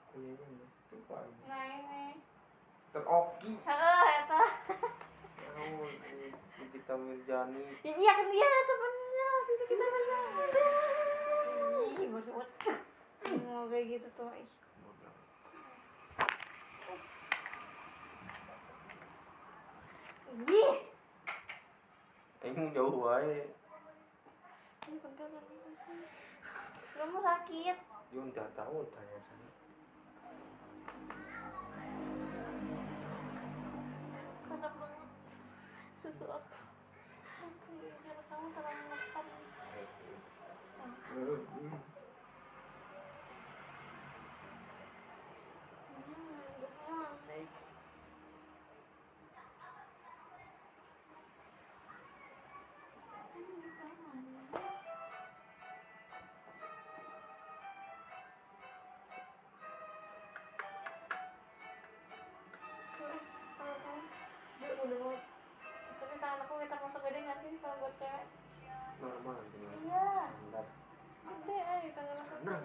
S4: Kayaknya itu Pak.
S6: Nah ini
S4: Teroki.
S6: eta
S4: Kita Mirjani.
S6: iya kan dia temennya situ kita berjalan. Ih bosot mau kayak gitu tuh. Ih
S4: Aing jauh wae.
S6: ini pegangan kamu sakit.
S4: Dia udah tahu tanya sana.
S6: Sedap banget susu aku. Karena kamu terlalu makan. Manis. Tapi tangan aku termasuk gede nggak sih kalau buat cewek?
S4: Normal dengan
S6: Iya,
S4: standar.
S6: gede tangan aku.
S4: Nah.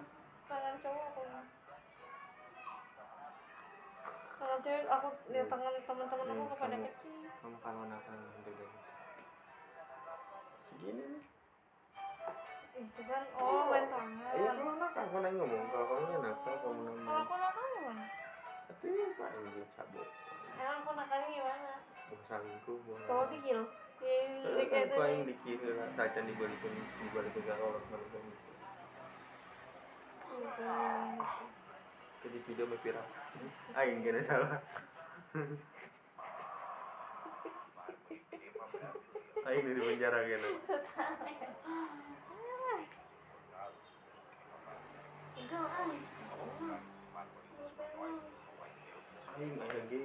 S6: Tangan cowok aku. Tangan cewek aku lihat tangan teman-teman aku pada kecil.
S4: Kamu kalau nakal gitu deh. Segini nih.
S6: Itu kan main tangan.
S4: Iya kalau nakal kan Aing ngomong kalau kamu nakal kamu
S6: Kalau
S4: namanya.
S6: aku nakal gimana?
S4: Itu ya Pak ini cabut.
S6: Emang aku nakalnya gimana?
S4: Selingkuh buat.
S6: Tuh dikil.
S4: Kayak itu Aing dikir saja dibalikin kalau balikin. Jadi video viral. Aing kira salah. Aing di penjara gitu. Aing lagi.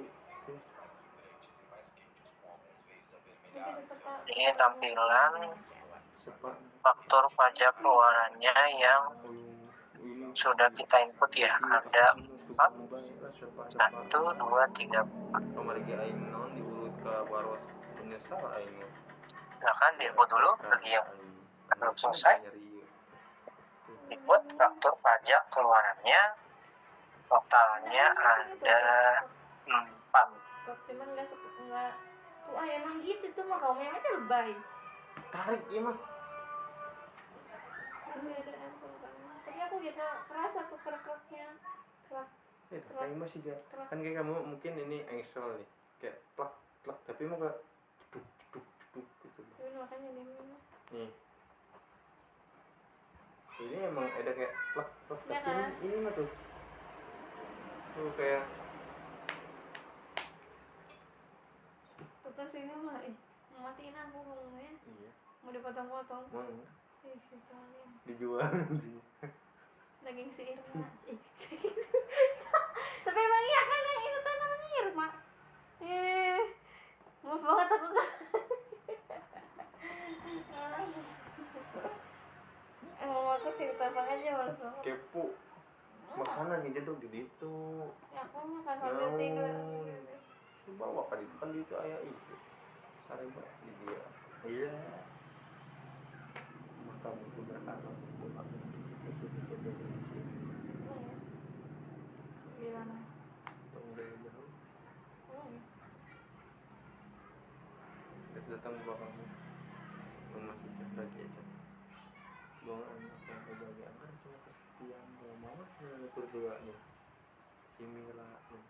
S1: Ini tampilan
S4: Sepak.
S1: faktor pajak keluarannya yang sudah kita input ya. Ada 4, 1, 2, 3, 4.
S4: Nomor lagi Aing non diurut ke waros penyesal Aing.
S1: Silahkan diinput dulu bagi yang belum selesai. Input faktur pajak keluarannya, totalnya ada 4.
S6: Cuman nggak tuh emang gitu tuh mah kamu yang aja lebay.
S4: Tarik ya mah.
S6: Masih ada tapi aku gitu kerasa tuh kerak-keraknya kerak.
S4: Tapi masih gak kan kayak kamu mungkin ini engsel nih kayak plak plak tapi mau gak duk duk duk gitu.
S6: Tapi makanya
S4: Nih. Ini emang ada kayak plak plak
S6: ya
S4: tapi
S6: kan?
S4: ini mah tuh kayak
S6: Tukar sini mah mau matiin aku ngomongnya.
S4: iya
S6: Mau dipotong-potong.
S4: mau
S6: Si Talian.
S4: dijual nanti.
S6: Daging si Irma. Tapi emang iya kan yang itu tuh namanya Irma. Maaf banget aku kan. Emang aku cerita apa aja malas banget.
S4: Kepo makanan nih jaduk di situ.
S6: Ya aku makan sambil tidur.
S4: Bawa kan itu ayah itu sare banget di dia. Iya. Maka itu berharap untuk aku
S6: Gimana?
S4: tunggu dari jauh. Terus datang ke belakangmu. Lu masih cek lagi aja. Gua nggak enak yang mau berdua nih si Mila nih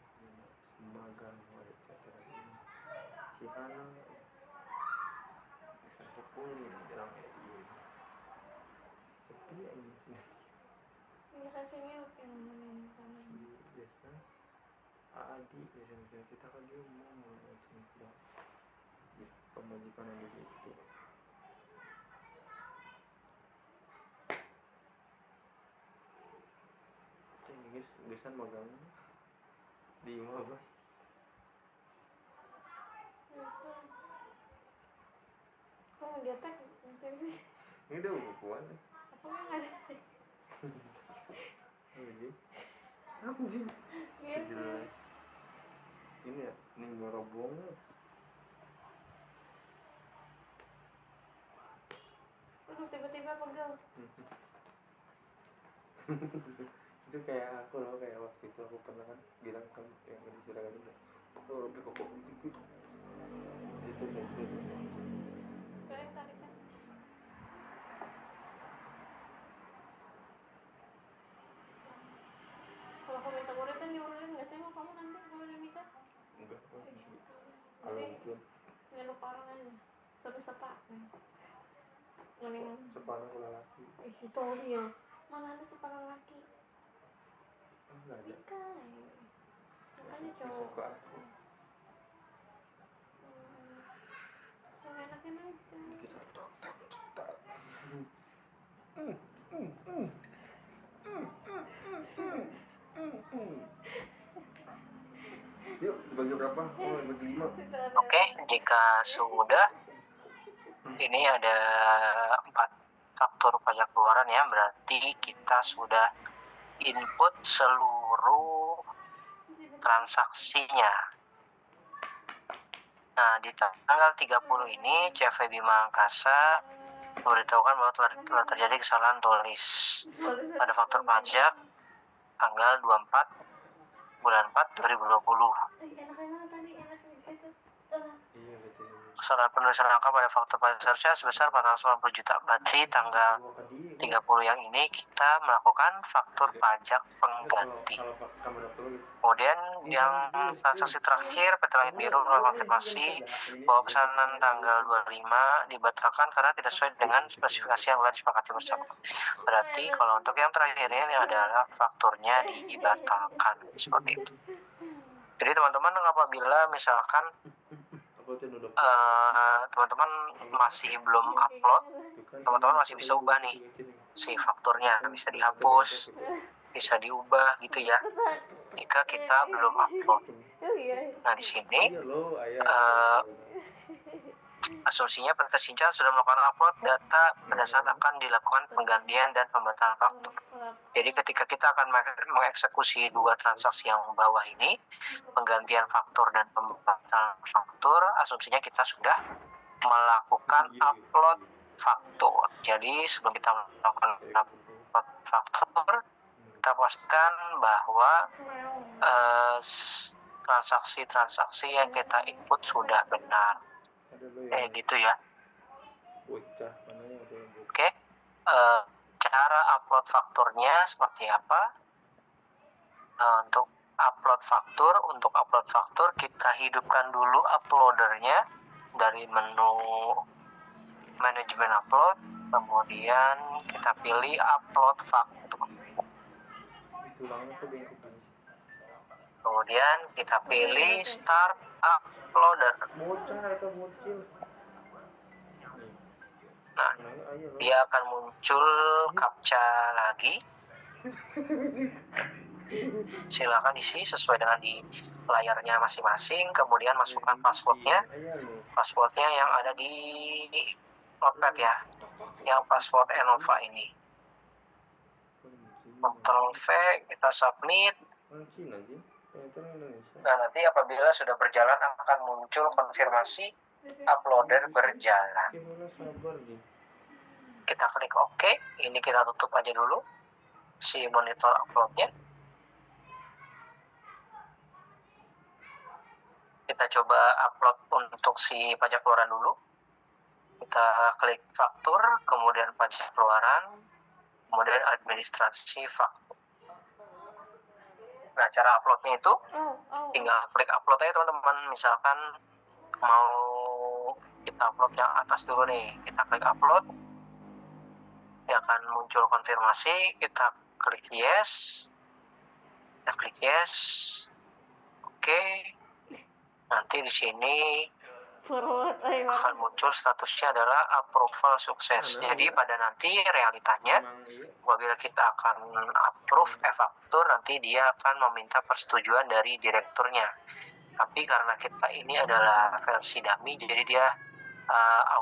S4: Semagang etc ini si Hana bisa sepuluh nih dalam ini sepi ini
S6: Ini kasihnya yang nemenin kamu.
S4: si biasa Adi biasanya kita kan dia mau cerita di pemajikan yang begitu guys biasanya magang di mana
S6: Kamu getek nanti.
S4: ini udah bukuan
S6: Apa nggak ada?
S4: ini anjing
S6: Getek.
S4: gila ini ya ini ngerobong
S6: Aduh tiba-tiba pegel.
S4: itu kayak aku loh kayak waktu itu aku pernah kan bilang kan yang di Suragan itu kok gitu itu kayak gitu
S6: Kalian tarik kan? Kalau aku minta urutan diurutin nggak sih mau kamu nanti kalau udah nikah?
S4: enggak kalau
S6: Nanti
S4: belum
S6: nyeluk orang aja sampai sepak. Mending
S4: sepanang ulah laki
S6: itu dia. Mana ada separuh laki?
S4: enggak ada
S6: Nikah. Makanya
S4: bisa
S6: cowok.
S4: ke aku
S6: Yang enakin aja.
S4: kita tak yuk bagi berapa oh bagi 5
S1: Oke, jika sudah, ini ada 4 faktur pajak keluaran ya, berarti kita sudah input seluruh transaksinya. Nah, di tanggal 30 ini CV Bima Angkasa memberitahukan bahwa telah terjadi kesalahan tulis pada faktur pajak tanggal 24 bulan 4 2020.
S6: Enak yang mana tadi? Enak itu.
S4: iya betul
S1: Kesalahan penulisan angka pada faktur pajak seharusnya sebesar 490 juta. Berarti tanggal 30 yang ini kita melakukan faktur pajak pengganti.
S4: kalau kamu dapur
S1: Kemudian yang transaksi terakhir PT Langit Biru mengkonfirmasi bahwa pesanan tanggal 25 dibatalkan karena tidak sesuai dengan spesifikasi yang telah disepakati bersama. Berarti kalau untuk yang terakhir ini adalah fakturnya dibatalkan seperti itu. Jadi teman-teman apabila misalkan
S4: apa tuh udah
S1: teman-teman masih belum upload, teman-teman masih bisa ubah nih si fakturnya, bisa dihapus, bisa diubah gitu ya jika kita belum upload.
S6: Oh iya.
S1: Nah di sini
S4: iya lo ayah
S1: asumsinya PT Sinca sudah melakukan upload data pada saat akan dilakukan penggantian dan pembatalan faktur. Jadi ketika kita akan mengeksekusi dua transaksi yang bawah ini, penggantian faktur dan pembatalan faktur, asumsinya kita sudah melakukan upload faktur. Jadi sebelum kita melakukan upload faktur, kita pastikan bahwa transaksi-transaksi yang kita input sudah benar.
S4: ada lo yang
S1: Gitu ya.
S4: bocah mana yang ada yang bocah
S1: Oke. Cara upload fakturnya seperti apa? Untuk upload faktur kita hidupkan dulu uploadernya dari menu manajemen upload, kemudian kita pilih upload faktur.
S4: tulangnya kok bengkok gini
S1: Kemudian kita pilih start uploader.
S4: bocah atau bocil
S1: Nah,
S4: ayo lo
S1: dia akan muncul captcha lagi. Silakan isi sesuai dengan di layarnya masing-masing, kemudian masukkan passwordnya yang ada di notepad ya, yang password Enova ini. Ctrl V, kita submit.
S4: Cina sih ternyata Indonesia
S1: Nah, nanti apabila sudah berjalan akan muncul konfirmasi uploader berjalan.
S4: gimana sabar gitu
S1: Kita klik OK. Ini kita tutup aja dulu si monitor uploadnya. Kita coba upload untuk si pajak keluaran dulu. Kita klik faktur, kemudian pajak keluaran. kemudian administrasi faktur. Nah, cara uploadnya itu tinggal klik upload aja teman-teman. Misalkan mau kita upload yang atas dulu nih, kita klik upload, dia akan muncul konfirmasi, kita klik yes, oke. Nanti di sini akan muncul statusnya adalah approval sukses. Jadi pada nanti realitanya
S4: Emang iya.
S1: apabila kita akan approve e-faktur, nanti dia akan meminta persetujuan dari direkturnya. Tapi karena kita ini adalah versi dummy, jadi dia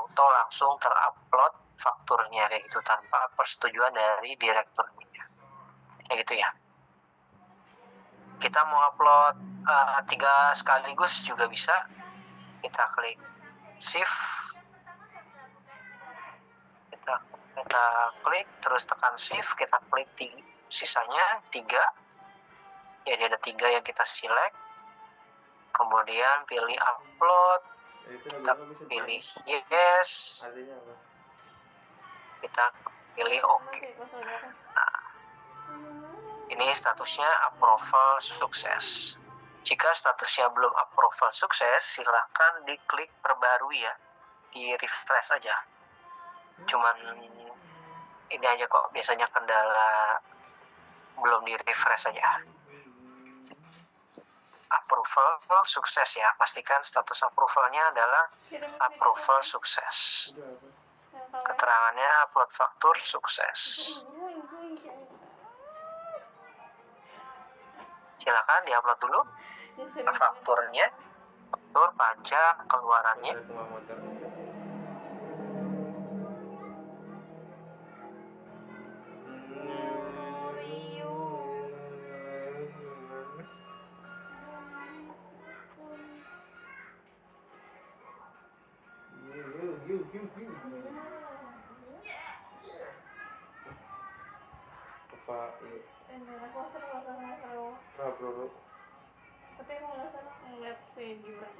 S1: auto langsung terupload fakturnya kayak gitu tanpa persetujuan dari direkturnya. Kayak gitu ya. Kita mau upload 3 sekaligus juga bisa. Kita klik shift, kita klik terus tekan shift, kita klik sisanya 3. Jadi ada 3 yang kita select, kemudian pilih upload,
S4: Itu
S1: kita
S4: lagu bisa
S1: pilih yes,
S4: artinya apa?
S1: kita pilih oke. Ini statusnya approval sukses. Jika statusnya belum approval sukses, silahkan diklik perbarui ya, di refresh aja. Cuman ini aja kok, biasanya kendala belum di refresh aja. Approval sukses ya, pastikan status approvalnya adalah approval sukses.
S4: Itu apa?
S1: Keterangannya upload faktur sukses. Silakan diupload dulu fakturnya, faktur pajak keluarannya.
S4: Ada semua motor. Apa bro?
S6: Tapi aku nggak senang ngeliat si Gibran.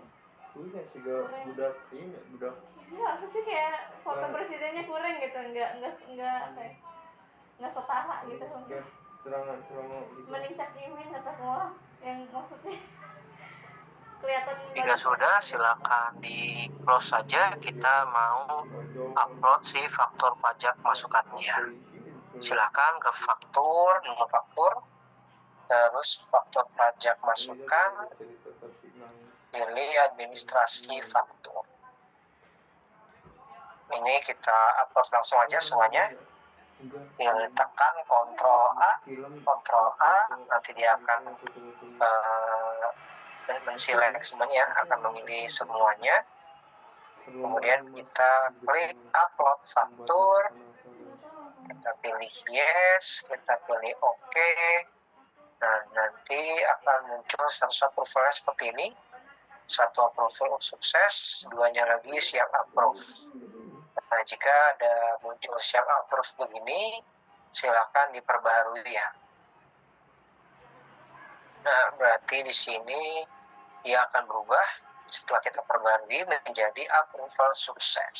S4: Punya juga budak ini budak.
S6: Ya apa sih, kayak foto presidennya kurang gitu, nggak apa ya, nggak setara gitu.
S4: Kayak cerangan gitu.
S6: Mending Cak Imin atau mau yang maksudnya kelihatan.
S1: Jika sudah, silakan di close saja. Kita mau upload si faktur pajak masukannya. Silakan ke faktur, nomor faktur, terus faktur pajak masukan, pilih administrasi faktur. Ini kita upload langsung aja semuanya. Tekan Ctrl A, nanti dia akan menselect semuanya, akan memilih semuanya. Kemudian kita klik upload faktur, kita pilih yes, kita pilih oke. Nah, nanti akan muncul status approval seperti ini. 1 approval sukses, 2-nya lagi siap approve. Nah, jika ada muncul siap approve begini, silakan diperbaharui ya. Nah, berarti di sini dia akan berubah setelah kita perbarui menjadi approval sukses.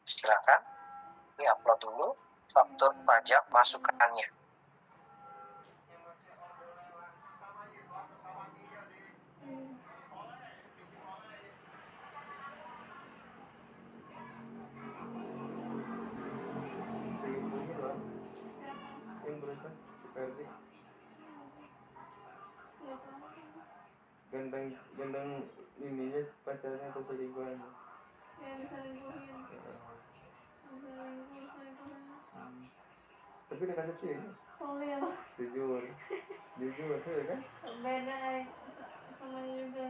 S1: Silakan di-upload dulu faktur pajak masukannya.
S4: Yang berusaha seperti ganteng ininya pacarnya atau selingkuhan.
S6: Yang diselingkuhin.
S4: Tapi udah kasih sih
S6: Tolil.
S4: jujur ya kan.
S6: Beda kayak semuanya juga.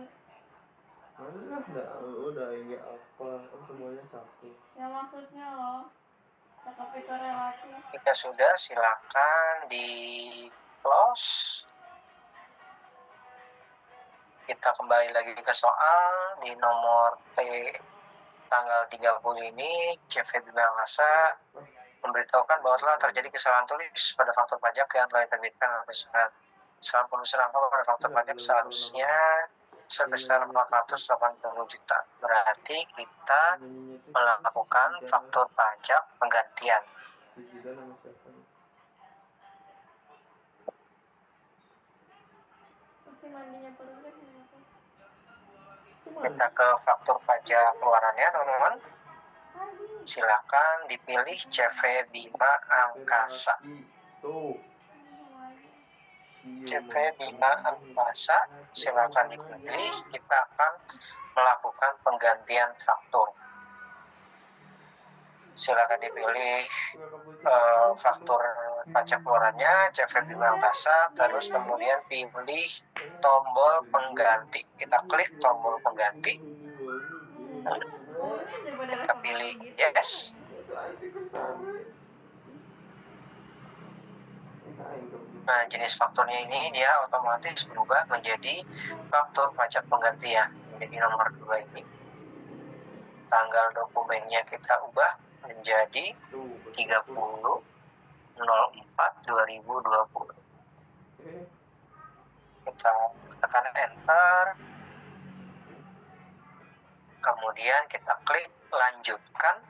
S4: Udah ini apa semuanya satu.
S6: Yang maksudnya loh, cakep itu relatif.
S1: Jika sudah, silakan di close. Kita kembali lagi ke soal di nomor T tanggal 30 ini. Febri Bangasa memberitahukan bahwa telah terjadi kesalahan tulis pada faktur pajak yang telah diterbitkan oleh perusahaan. Kesalahan penulisan angka pada faktur pajak seharusnya sebesar 480 juta. Berarti kita melakukan faktur pajak penggantian.
S4: Si Zidan sama siapa nih?
S6: Pasti mandinya perlu deh.
S1: Kita ke faktur pajak keluarannya teman-teman. Silakan dipilih CV Bima Angkasa.
S4: Tuh.
S1: CV Bima Angkasa silakan dipilih. Kita akan melakukan penggantian faktur. Silakan dipilih faktur pajak keluarannya CV Bima Angkasa, terus kemudian pilih tombol pengganti. Kita klik tombol pengganti. Kita pilih yes. Nah, jenis fakturnya ini dia otomatis berubah menjadi faktur pajak penggantian. Jadi nomor 2 ini. Tanggal dokumennya kita ubah menjadi 30/04/2020. Kita tekan enter. Kemudian kita klik lanjutkan.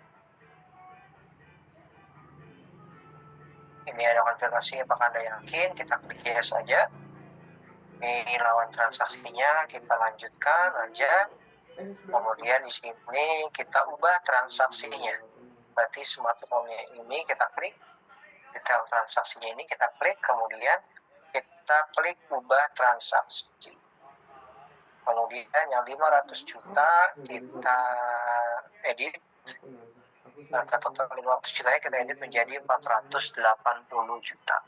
S1: Ini ada konfirmasi apakah Anda yakin, kita klik yes saja. Ini lawan transaksinya, kita lanjutkan aja. Kemudian di sini kita ubah transaksinya. Berarti smartphone-nya ini kita klik, detail transaksinya ini kita klik, kemudian kita klik ubah transaksi. Kemudian yang 500 juta kita edit. Harga total 500 juta kita edit menjadi 480 juta.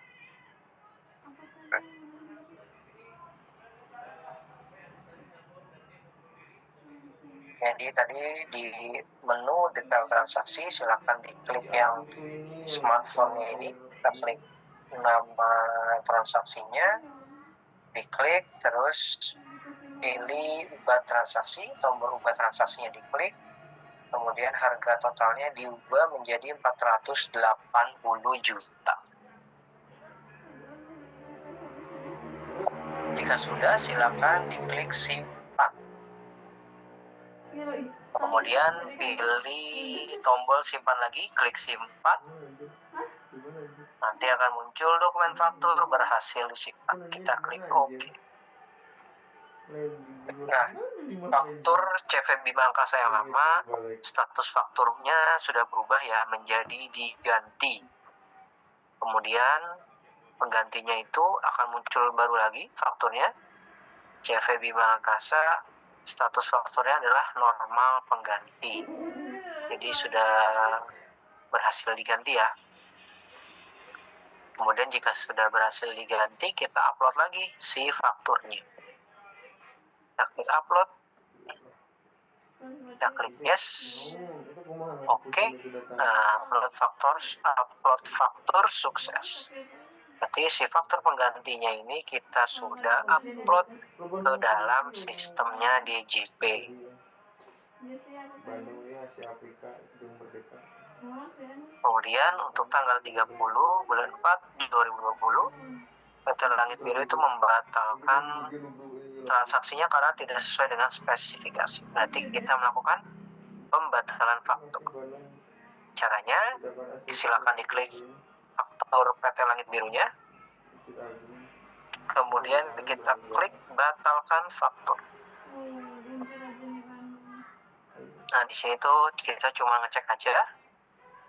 S1: Jadi tadi di menu detail transaksi silakan diklik yang smartphone-nya ini, kita klik nama transaksinya, diklik terus pilih ubah transaksi, tombol ubah transaksinya diklik, kemudian harga totalnya diubah menjadi 480 juta. Jika sudah silakan diklik simpan. Kemudian pilih tombol simpan lagi, klik simpan. Nanti akan muncul dokumen faktur berhasil disimpan. Kita klik OK. Nah, faktur CV Bima Angkasa yang lama, status fakturnya sudah berubah ya menjadi diganti. Kemudian penggantinya itu akan muncul baru lagi fakturnya. CV Bima Angkasa, status fakturnya adalah normal pengganti. Jadi sudah berhasil diganti ya. Kemudian jika sudah berhasil diganti, kita upload lagi si fakturnya. Kita klik upload. Kita klik yes. Oke. Nah, upload faktur sukses. Berarti si faktur penggantinya ini kita sudah upload ke dalam sistemnya DJP. Kemudian untuk tanggal 30 bulan 4 2020, PT Langit Biru itu membatalkan transaksinya karena tidak sesuai dengan spesifikasi. Berarti kita melakukan pembatalan faktur. Caranya, silakan diklik faktur PT Langit Birunya. Kemudian kita klik batalkan faktur. Nah, di sini tuh kita cuma ngecek aja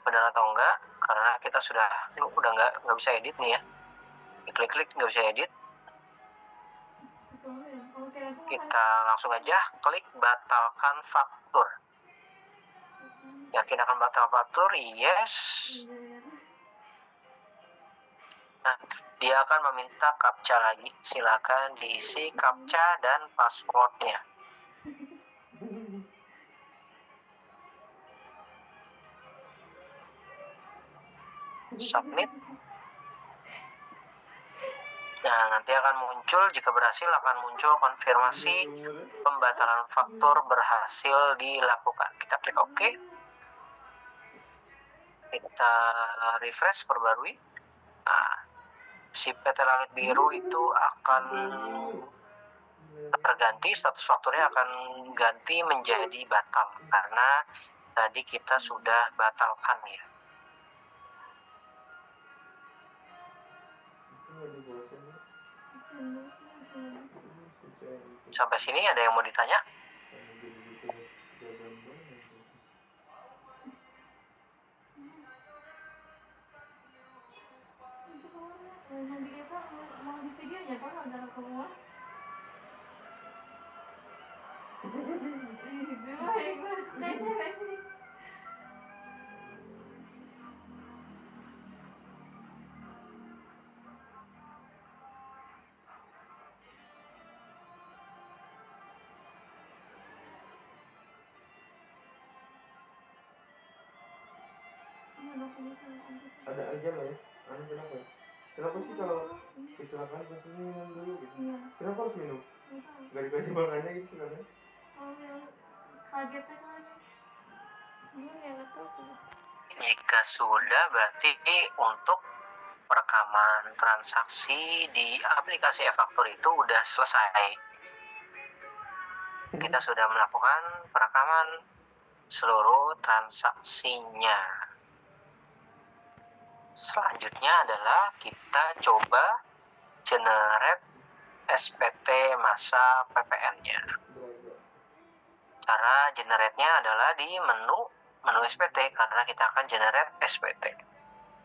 S1: benar atau enggak, karena kita udah nggak bisa edit nih ya. Diklik-klik nggak bisa edit. Kita langsung aja klik batalkan faktur. Yakin akan batal faktur? Yes. Nah, dia akan meminta captcha lagi. Silakan diisi captcha dan passwordnya. Submit. Nah, nanti akan muncul, jika berhasil akan muncul konfirmasi pembatalan faktur berhasil dilakukan. Kita klik OK. Kita refresh, perbarui. Nah, si PT Langit Biru itu akan terganti, status fakturnya akan ganti menjadi batal karena tadi kita sudah batalkan ya. Sampai sini ada yang mau ditanya?
S4: Mungkin gitu jawaban banget.
S6: Nanti kita mau di videonya tau nggak dalam semua. Saya cewek sih.
S4: Ada aja lah ya. Aneh kenapa ya? Kenapa sih kalau kecelakaan pasti minum dulu gitu?
S6: Iya.
S4: Kenapa harus minum?
S6: Nggak tahu.
S4: Gak dikasih makannya gitu sih katanya.
S6: Kalau yang kagetnya kali. Gimana ya nggak tahu.
S1: Jika sudah, berarti untuk perekaman transaksi di aplikasi e-faktur itu udah selesai. Kita sudah melakukan perekaman seluruh transaksinya. Selanjutnya adalah kita coba generate SPT masa PPN-nya. Cara generate-nya adalah di menu SPT, karena kita akan generate SPT.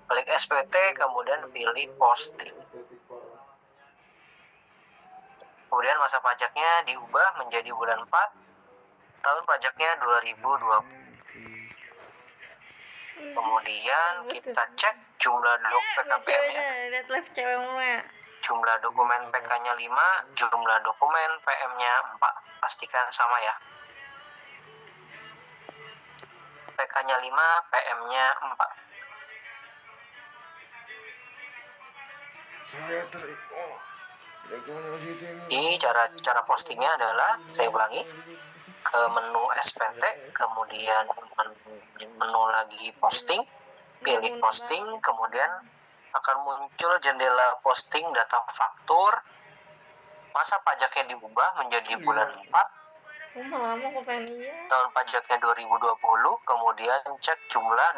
S1: Klik SPT, kemudian pilih posting. Kemudian masa pajaknya diubah menjadi bulan 4, tahun pajaknya 2020. Kemudian kita cek jumlah PKPM-nya.
S6: Lihat live cewek mulu.
S1: Jumlah dokumen PK-nya 5, jumlah dokumen PM-nya 4. Pastikan sama ya. PK-nya 5, PM-nya 4.
S4: Saya
S1: Jadi cara postingnya adalah, saya ulangi, ke menu SPT, kemudian menu lagi posting, pilih posting, kemudian akan muncul jendela posting data faktur, masa pajaknya diubah menjadi bulan 4,
S6: Lama kok pengen lihat.
S1: tahun pajaknya 2020, kemudian cek jumlah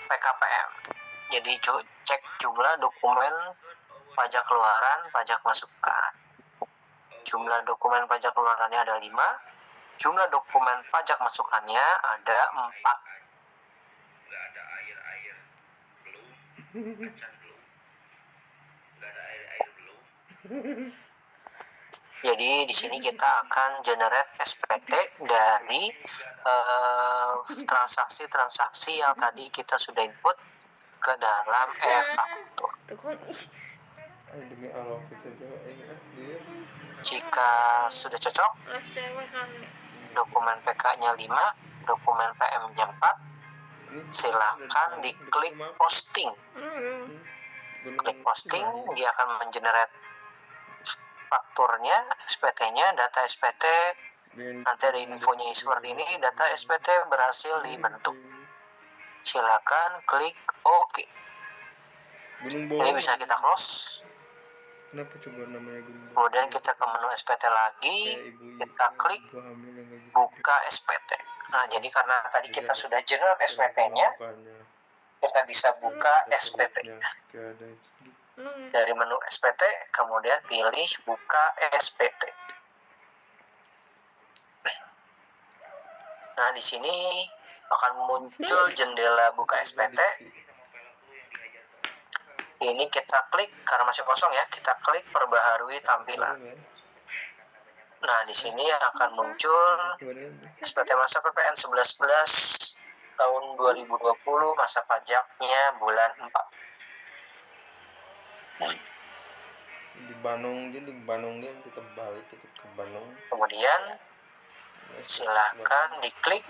S1: PKPM. Jadi cek jumlah dokumen pajak keluaran, pajak masukan. Jumlah dokumen pajak keluarannya ada 5, jumlah dokumen pajak masukannya ada 4.
S5: Nggak ada air belum, macan belum, nggak ada air belum.
S1: Jadi di sini kita akan generate SPT dari transaksi-transaksi yang tadi kita sudah input ke dalam e-faktur.
S4: demi Allah kita coba dia
S1: Jika sudah cocok,
S6: Live cewek kan.
S1: dokumen PK-nya 5, dokumen PM-nya 4, silakan diklik posting. Klik posting, dia akan mengenerate fakturnya, SPT-nya, data SPT. Nanti ada infonya seperti ini, data SPT berhasil dibentuk. Silakan klik OK. Ini bisa kita close.
S4: Kenapa coba namanya Gunung Bawah?
S1: Kemudian kita ke menu SPT lagi, kita klik buka SPT. Nah, jadi karena tadi kita sudah generate SPT-nya, kita bisa buka SPT-nya. Dari menu SPT, kemudian pilih buka SPT. Nah, di sini akan muncul jendela buka SPT. Ini kita klik, karena masih kosong ya, kita klik perbaharui tampilan. Nah, di sini akan muncul SPT masa PPN 11/11 tahun 2020, masa pajaknya bulan 4.
S4: Di Bandung dia kita balik itu ke Bandung.
S1: Kemudian silakan diklik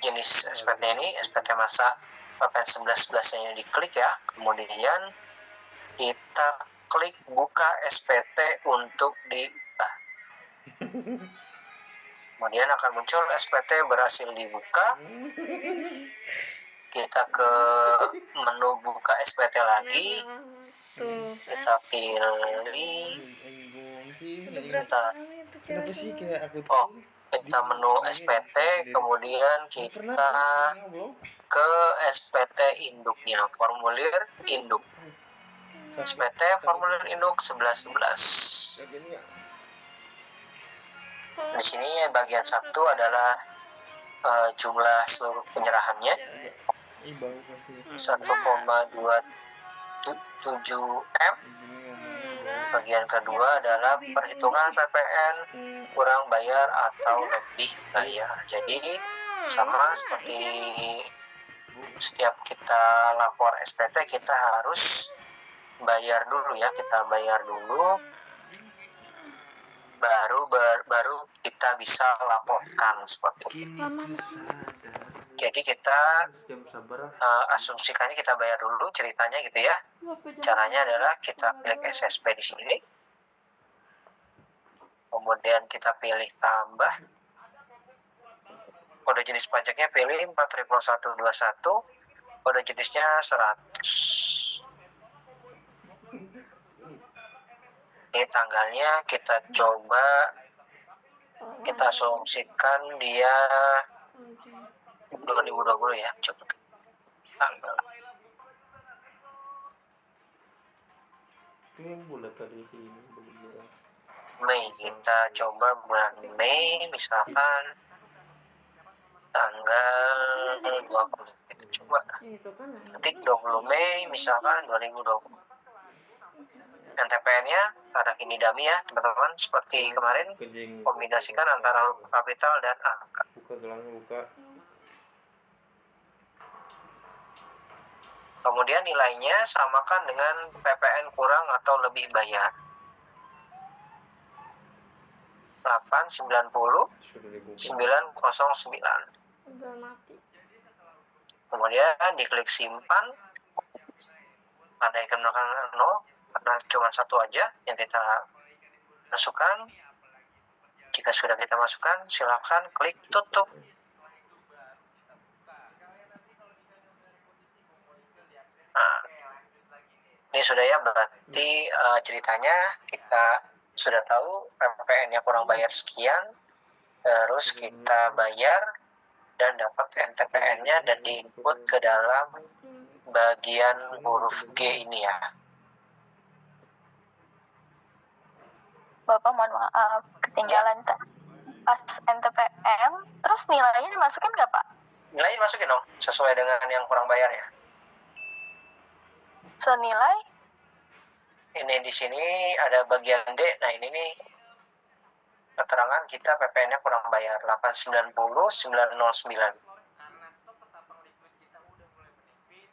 S1: jenis SPT ini, SPT masa PPN 11/11 ini diklik ya. Kemudian kita klik buka SPT untuk dibuka. Kemudian akan muncul SPT berhasil dibuka. Kita ke menu buka SPT lagi. Kita pilih sebentar.
S4: Kenapa sih kayak aku
S1: Oh, kita menu SPT, kemudian kita ke SPT induknya, formulir induk. SPT formulir induk 11/11. Di sini bagian 1 adalah jumlah seluruh penyerahannya
S4: Ini bau pasti.
S1: 1,27 M.
S6: Enggak.
S1: Bagian kedua adalah perhitungan PPN kurang bayar atau lebih bayar. Jadi sama seperti setiap kita lapor SPT, kita harus bayar dulu ya, kita bayar dulu baru kita bisa laporkan seperti itu. Jadi kita
S4: Jam sabar.
S1: asumsikannya kita bayar dulu ceritanya gitu ya. Caranya adalah kita klik SSP di sini, kemudian kita pilih tambah, kode jenis pajaknya pilih 4.121, kode jenisnya 100. Ini tanggalnya kita coba, kita asumsikan dia 2020 ya, coba tanggal
S4: Ini yang bulat tadi sini belum.
S1: Mei. Kita coba bulan Mei, misalkan tanggal 20. Kita coba
S6: Itu kan
S1: ketik 20 Mei misalkan 2020. NTPN-nya ada kini dami ya teman-teman, seperti kemarin kombinasikan antara huruf kapital dan angka.
S4: Buka gelang, buka.
S1: Kemudian nilainya samakan dengan PPN kurang atau lebih bayar. 890
S4: Sudah dibuka.
S1: 909.
S6: udah mati.
S1: Kemudian diklik simpan. Ada icon belakang 0 karena cuma satu aja yang kita masukkan. Jika sudah kita masukkan, silakan klik tutup. Nah, ini sudah ya, berarti ceritanya kita sudah tahu PPN-nya kurang bayar sekian, terus kita bayar dan dapat NTPN-nya dan diinput ke dalam bagian huruf G ini ya.
S2: Bapak mohon maaf, ketinggalan pas NTPM, terus nilainya dimasukin nggak Pak?
S1: Nilainya masukin dong, sesuai dengan yang kurang bayar ya.
S2: Senilai?
S1: Ini di sini ada bagian D. Nah ini nih keterangan kita PPN-nya kurang bayar 890 909.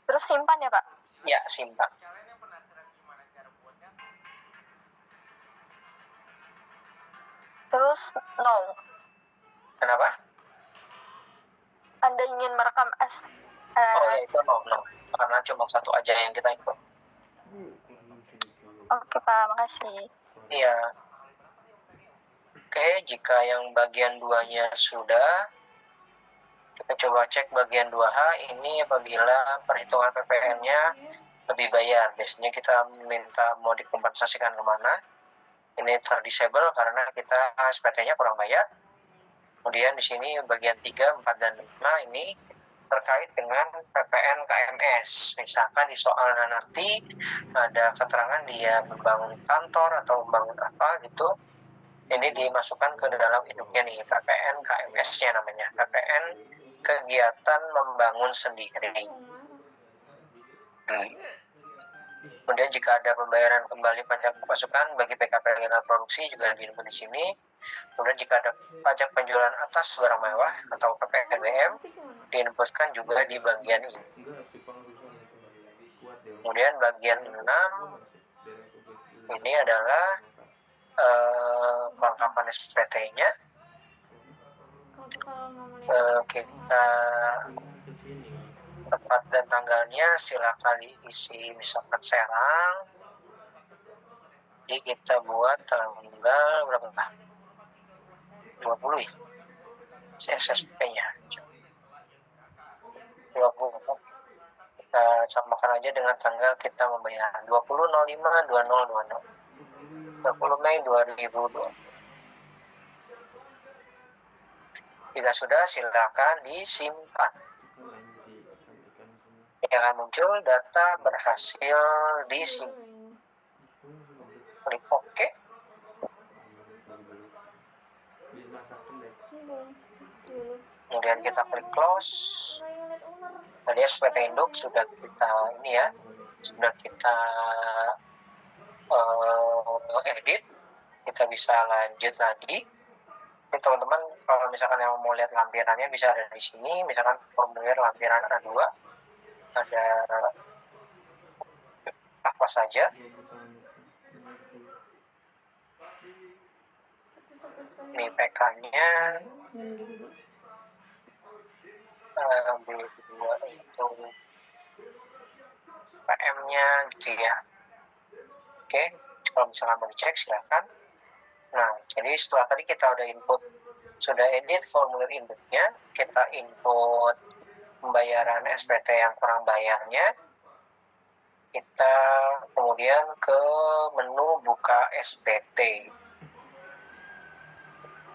S2: Terus simpan ya Pak?
S1: Ya, simpan.
S2: Terus no.
S1: Kenapa?
S2: Anda ingin merekam
S1: Oh ya, itu no. Karena cuma satu aja yang kita input.
S2: Oke Pak, makasih.
S1: Iya. Oke, jika yang bagian 2-nya sudah, kita coba cek bagian 2H. Ini apabila perhitungan PPN-nya lebih bayar. Biasanya kita minta mau dikompensasikan kemana. Ini terdisable karena kita SPT-nya kurang bayar. Kemudian di sini bagian 3, 4, dan 5 ini terkait dengan PPN KMS. Misalkan di soalnya nanti ada keterangan dia membangun kantor atau membangun apa gitu. Ini dimasukkan ke dalam induknya nih, PPN KMS-nya namanya. PPN kegiatan membangun sendiri. Kemudian jika ada pembayaran kembali pajak pemasukan bagi PKP kegiatan produksi juga diinput di sini. Kemudian jika ada pajak penjualan atas barang mewah atau PPNBM diinputkan juga di bagian ini. Kemudian bagian 6 ini adalah kelengkapan SPT-nya. Kita tempat dan tanggalnya silakan diisi, misalkan Serang. Jadi kita buat tanggal berapa? 20 ya. SSP-nya 20. Kita samakan aja dengan tanggal kita membayar 20.05.2020. 20 Mei 2020. Jika sudah, silakan disimpan. Akan muncul data berhasil disimpan. Klik OK.
S6: nyambung dulu.
S1: Kemudian kita klik close.
S6: Violet owner.
S1: Tadi SPT induk sudah kita ini ya, sudah kita edit. Kita bisa lanjut lagi. Ini teman-teman kalau misalkan yang mau lihat lampirannya bisa ada di sini. Misalkan formulir lampiran A2 ada apa saja. Ini PK-nya B2 itu PM-nya gitu ya. Oke, kalau misalkan mau dicek silakan. Nah, jadi setelah tadi kita udah input, sudah edit formulir induknya, kita input pembayaran SPT yang kurang bayarnya, kita kemudian ke menu buka SPT.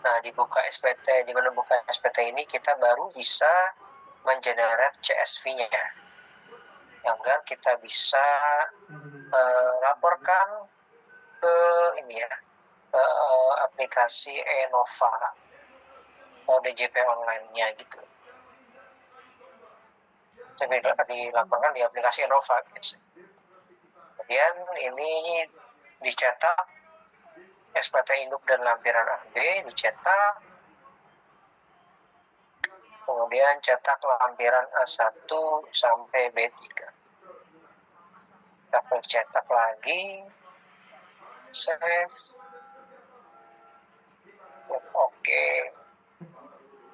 S1: Nah, di menu buka SPT ini kita baru bisa mengenerate CSV-nya, agar kita bisa laporkan ke ini ya, ke aplikasi Enova atau DJP online-nya gitu. Tapi dilaporkan di aplikasi Enova guys. Kemudian ini dicetak SPT induk dan lampiran AB dicetak, kemudian cetak lampiran A1 sampai B3. Kita klik cetak lagi, save, oke.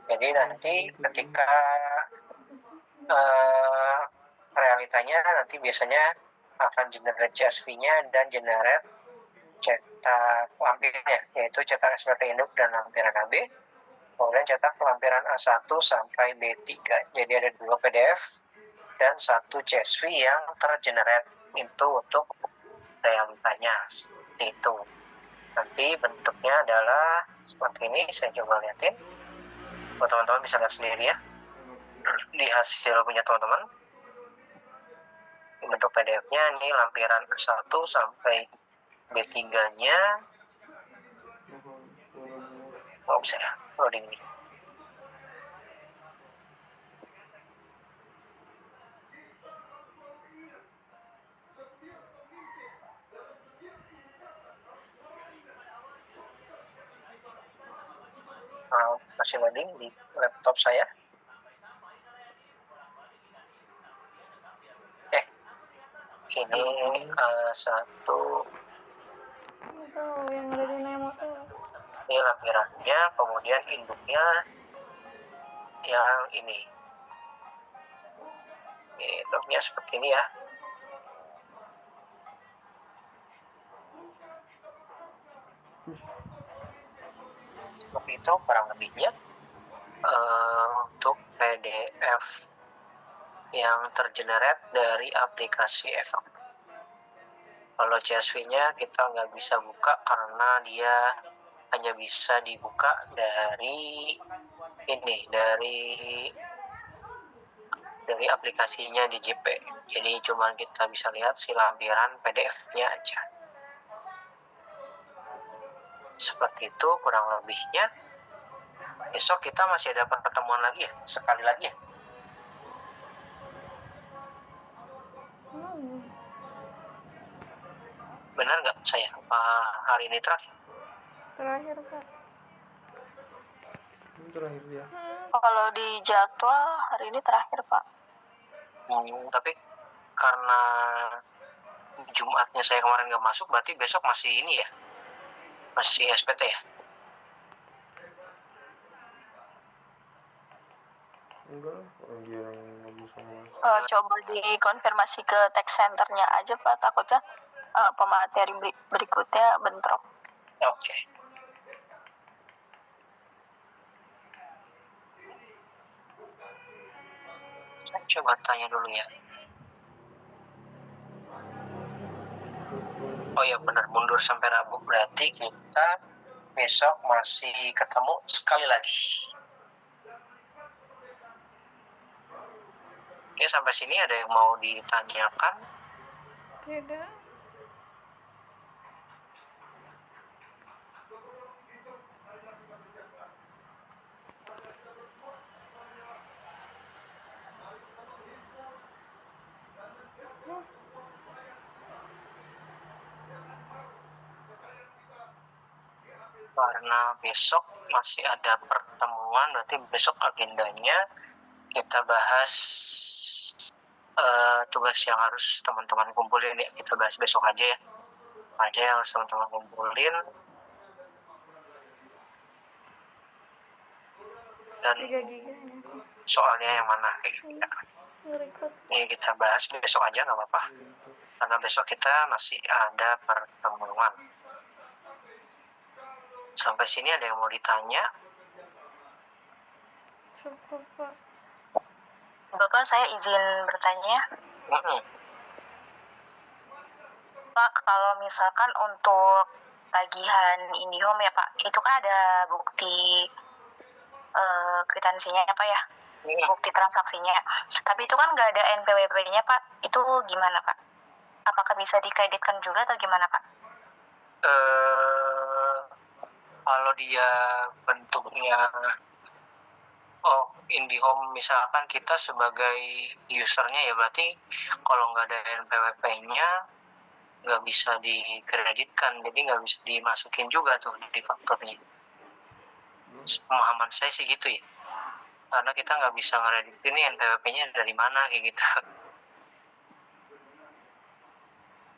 S1: Jadi nanti ketika realitanya nanti biasanya akan generate CSV-nya dan generate cetak lampirannya, yaitu cetak SPT induk dan lampiran AB, kemudian cetak lampiran A1 sampai B3. Jadi ada 2 PDF dan 1 CSV yang tergenerate itu untuk realitanya seperti itu. Nanti bentuknya adalah seperti ini. Saya coba lihatin, teman-teman bisa lihat sendiri ya di hasil punya teman-teman. Bentuk PDF-nya ini lampiran A1 sampai B3-nya. Oh, bisa ya, loading nih. Masih loading di laptop saya. Ini satu.
S6: Itu yang ada di Nemo tuh.
S1: Ini lampirannya, kemudian induknya yang ini. Induknya seperti ini ya. Seperti itu kurang lebihnya. Untuk PDF yang tergenerate dari aplikasi Evak. Kalau CSV-nya kita nggak bisa buka karena dia hanya bisa dibuka dari ini, dari aplikasinya DJP. Jadi cuma kita bisa lihat si lampiran PDF-nya aja. Seperti itu kurang lebihnya. Besok kita masih ada pertemuan lagi ya, sekali lagi ya. Benar nggak saya? Apa hari ini terakhir?
S6: Terakhir Pak.
S4: Ini terakhir ya.
S2: Kalau di jadwal hari ini terakhir Pak.
S1: Tapi karena Jumatnya saya kemarin nggak masuk, berarti besok masih ini ya? Masih SPT ya?
S4: Enggak lah, orang dia yang nggak bisa masuk.
S2: Coba dikonfirmasi ke text centernya aja Pak, takutnya pemateri berikutnya bentrok.
S1: Oke. Saya coba tanya dulu ya. Oh ya benar, mundur sampai Rabu. Berarti kita besok masih ketemu sekali lagi. Oke, sampai sini ada yang mau ditanyakan?
S6: Tidak.
S1: karena besok masih ada pertemuan, berarti besok agendanya kita bahas tugas yang harus teman-teman kumpulin ya. Kita bahas besok aja ya. Aja yang harus teman-teman kumpulin. Dan
S6: 3 giganya
S1: soalnya yang mana kayak gitu ya.
S6: record.
S1: Ini kita bahas besok aja nggak apa-apa. Karena besok kita masih ada pertemuan. Sampai sini ada yang mau ditanya?
S6: Cukup Pak.
S2: Bapak, saya izin bertanya. Pak, kalau misalkan untuk tagihan IndiHome ya Pak, itu kan ada bukti kwitansinya ya Pak ya, bukti transaksinya. Tapi itu kan nggak ada NPWP-nya Pak, itu gimana Pak? Apakah bisa dikreditkan juga atau gimana Pak?
S1: Kalau dia bentuknya IndiHome misalkan kita sebagai usernya ya, berarti kalau nggak ada NPWP-nya nggak bisa dikreditkan, jadi nggak bisa dimasukin juga tuh di fakturnya. Pemahaman saya sih gitu ya, karena kita nggak bisa ngekreditin nih NPWP-nya dari mana kayak gitu.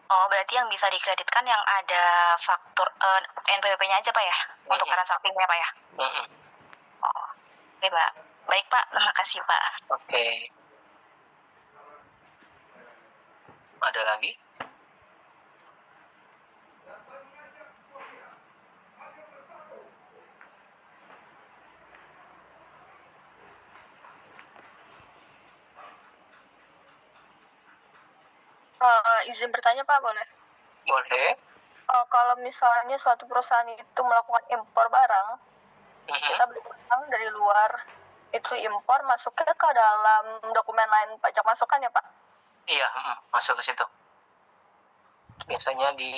S2: Oh, berarti yang bisa dikreditkan yang ada faktur NPWP-nya aja Pak ya, untuk transaksinya Pak ya? Oh, oke Pak. Baik Pak, terima kasih Pak.
S1: Oke. Ada lagi?
S2: Izin bertanya Pak, boleh?
S1: Boleh.
S2: Kalau misalnya suatu perusahaan itu melakukan impor barang, kita beli barang dari luar, itu impor masuknya ke dalam dokumen lain pajak masukan ya Pak?
S1: Iya, masuk ke situ. Biasanya di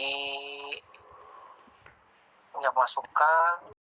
S1: pajak masukan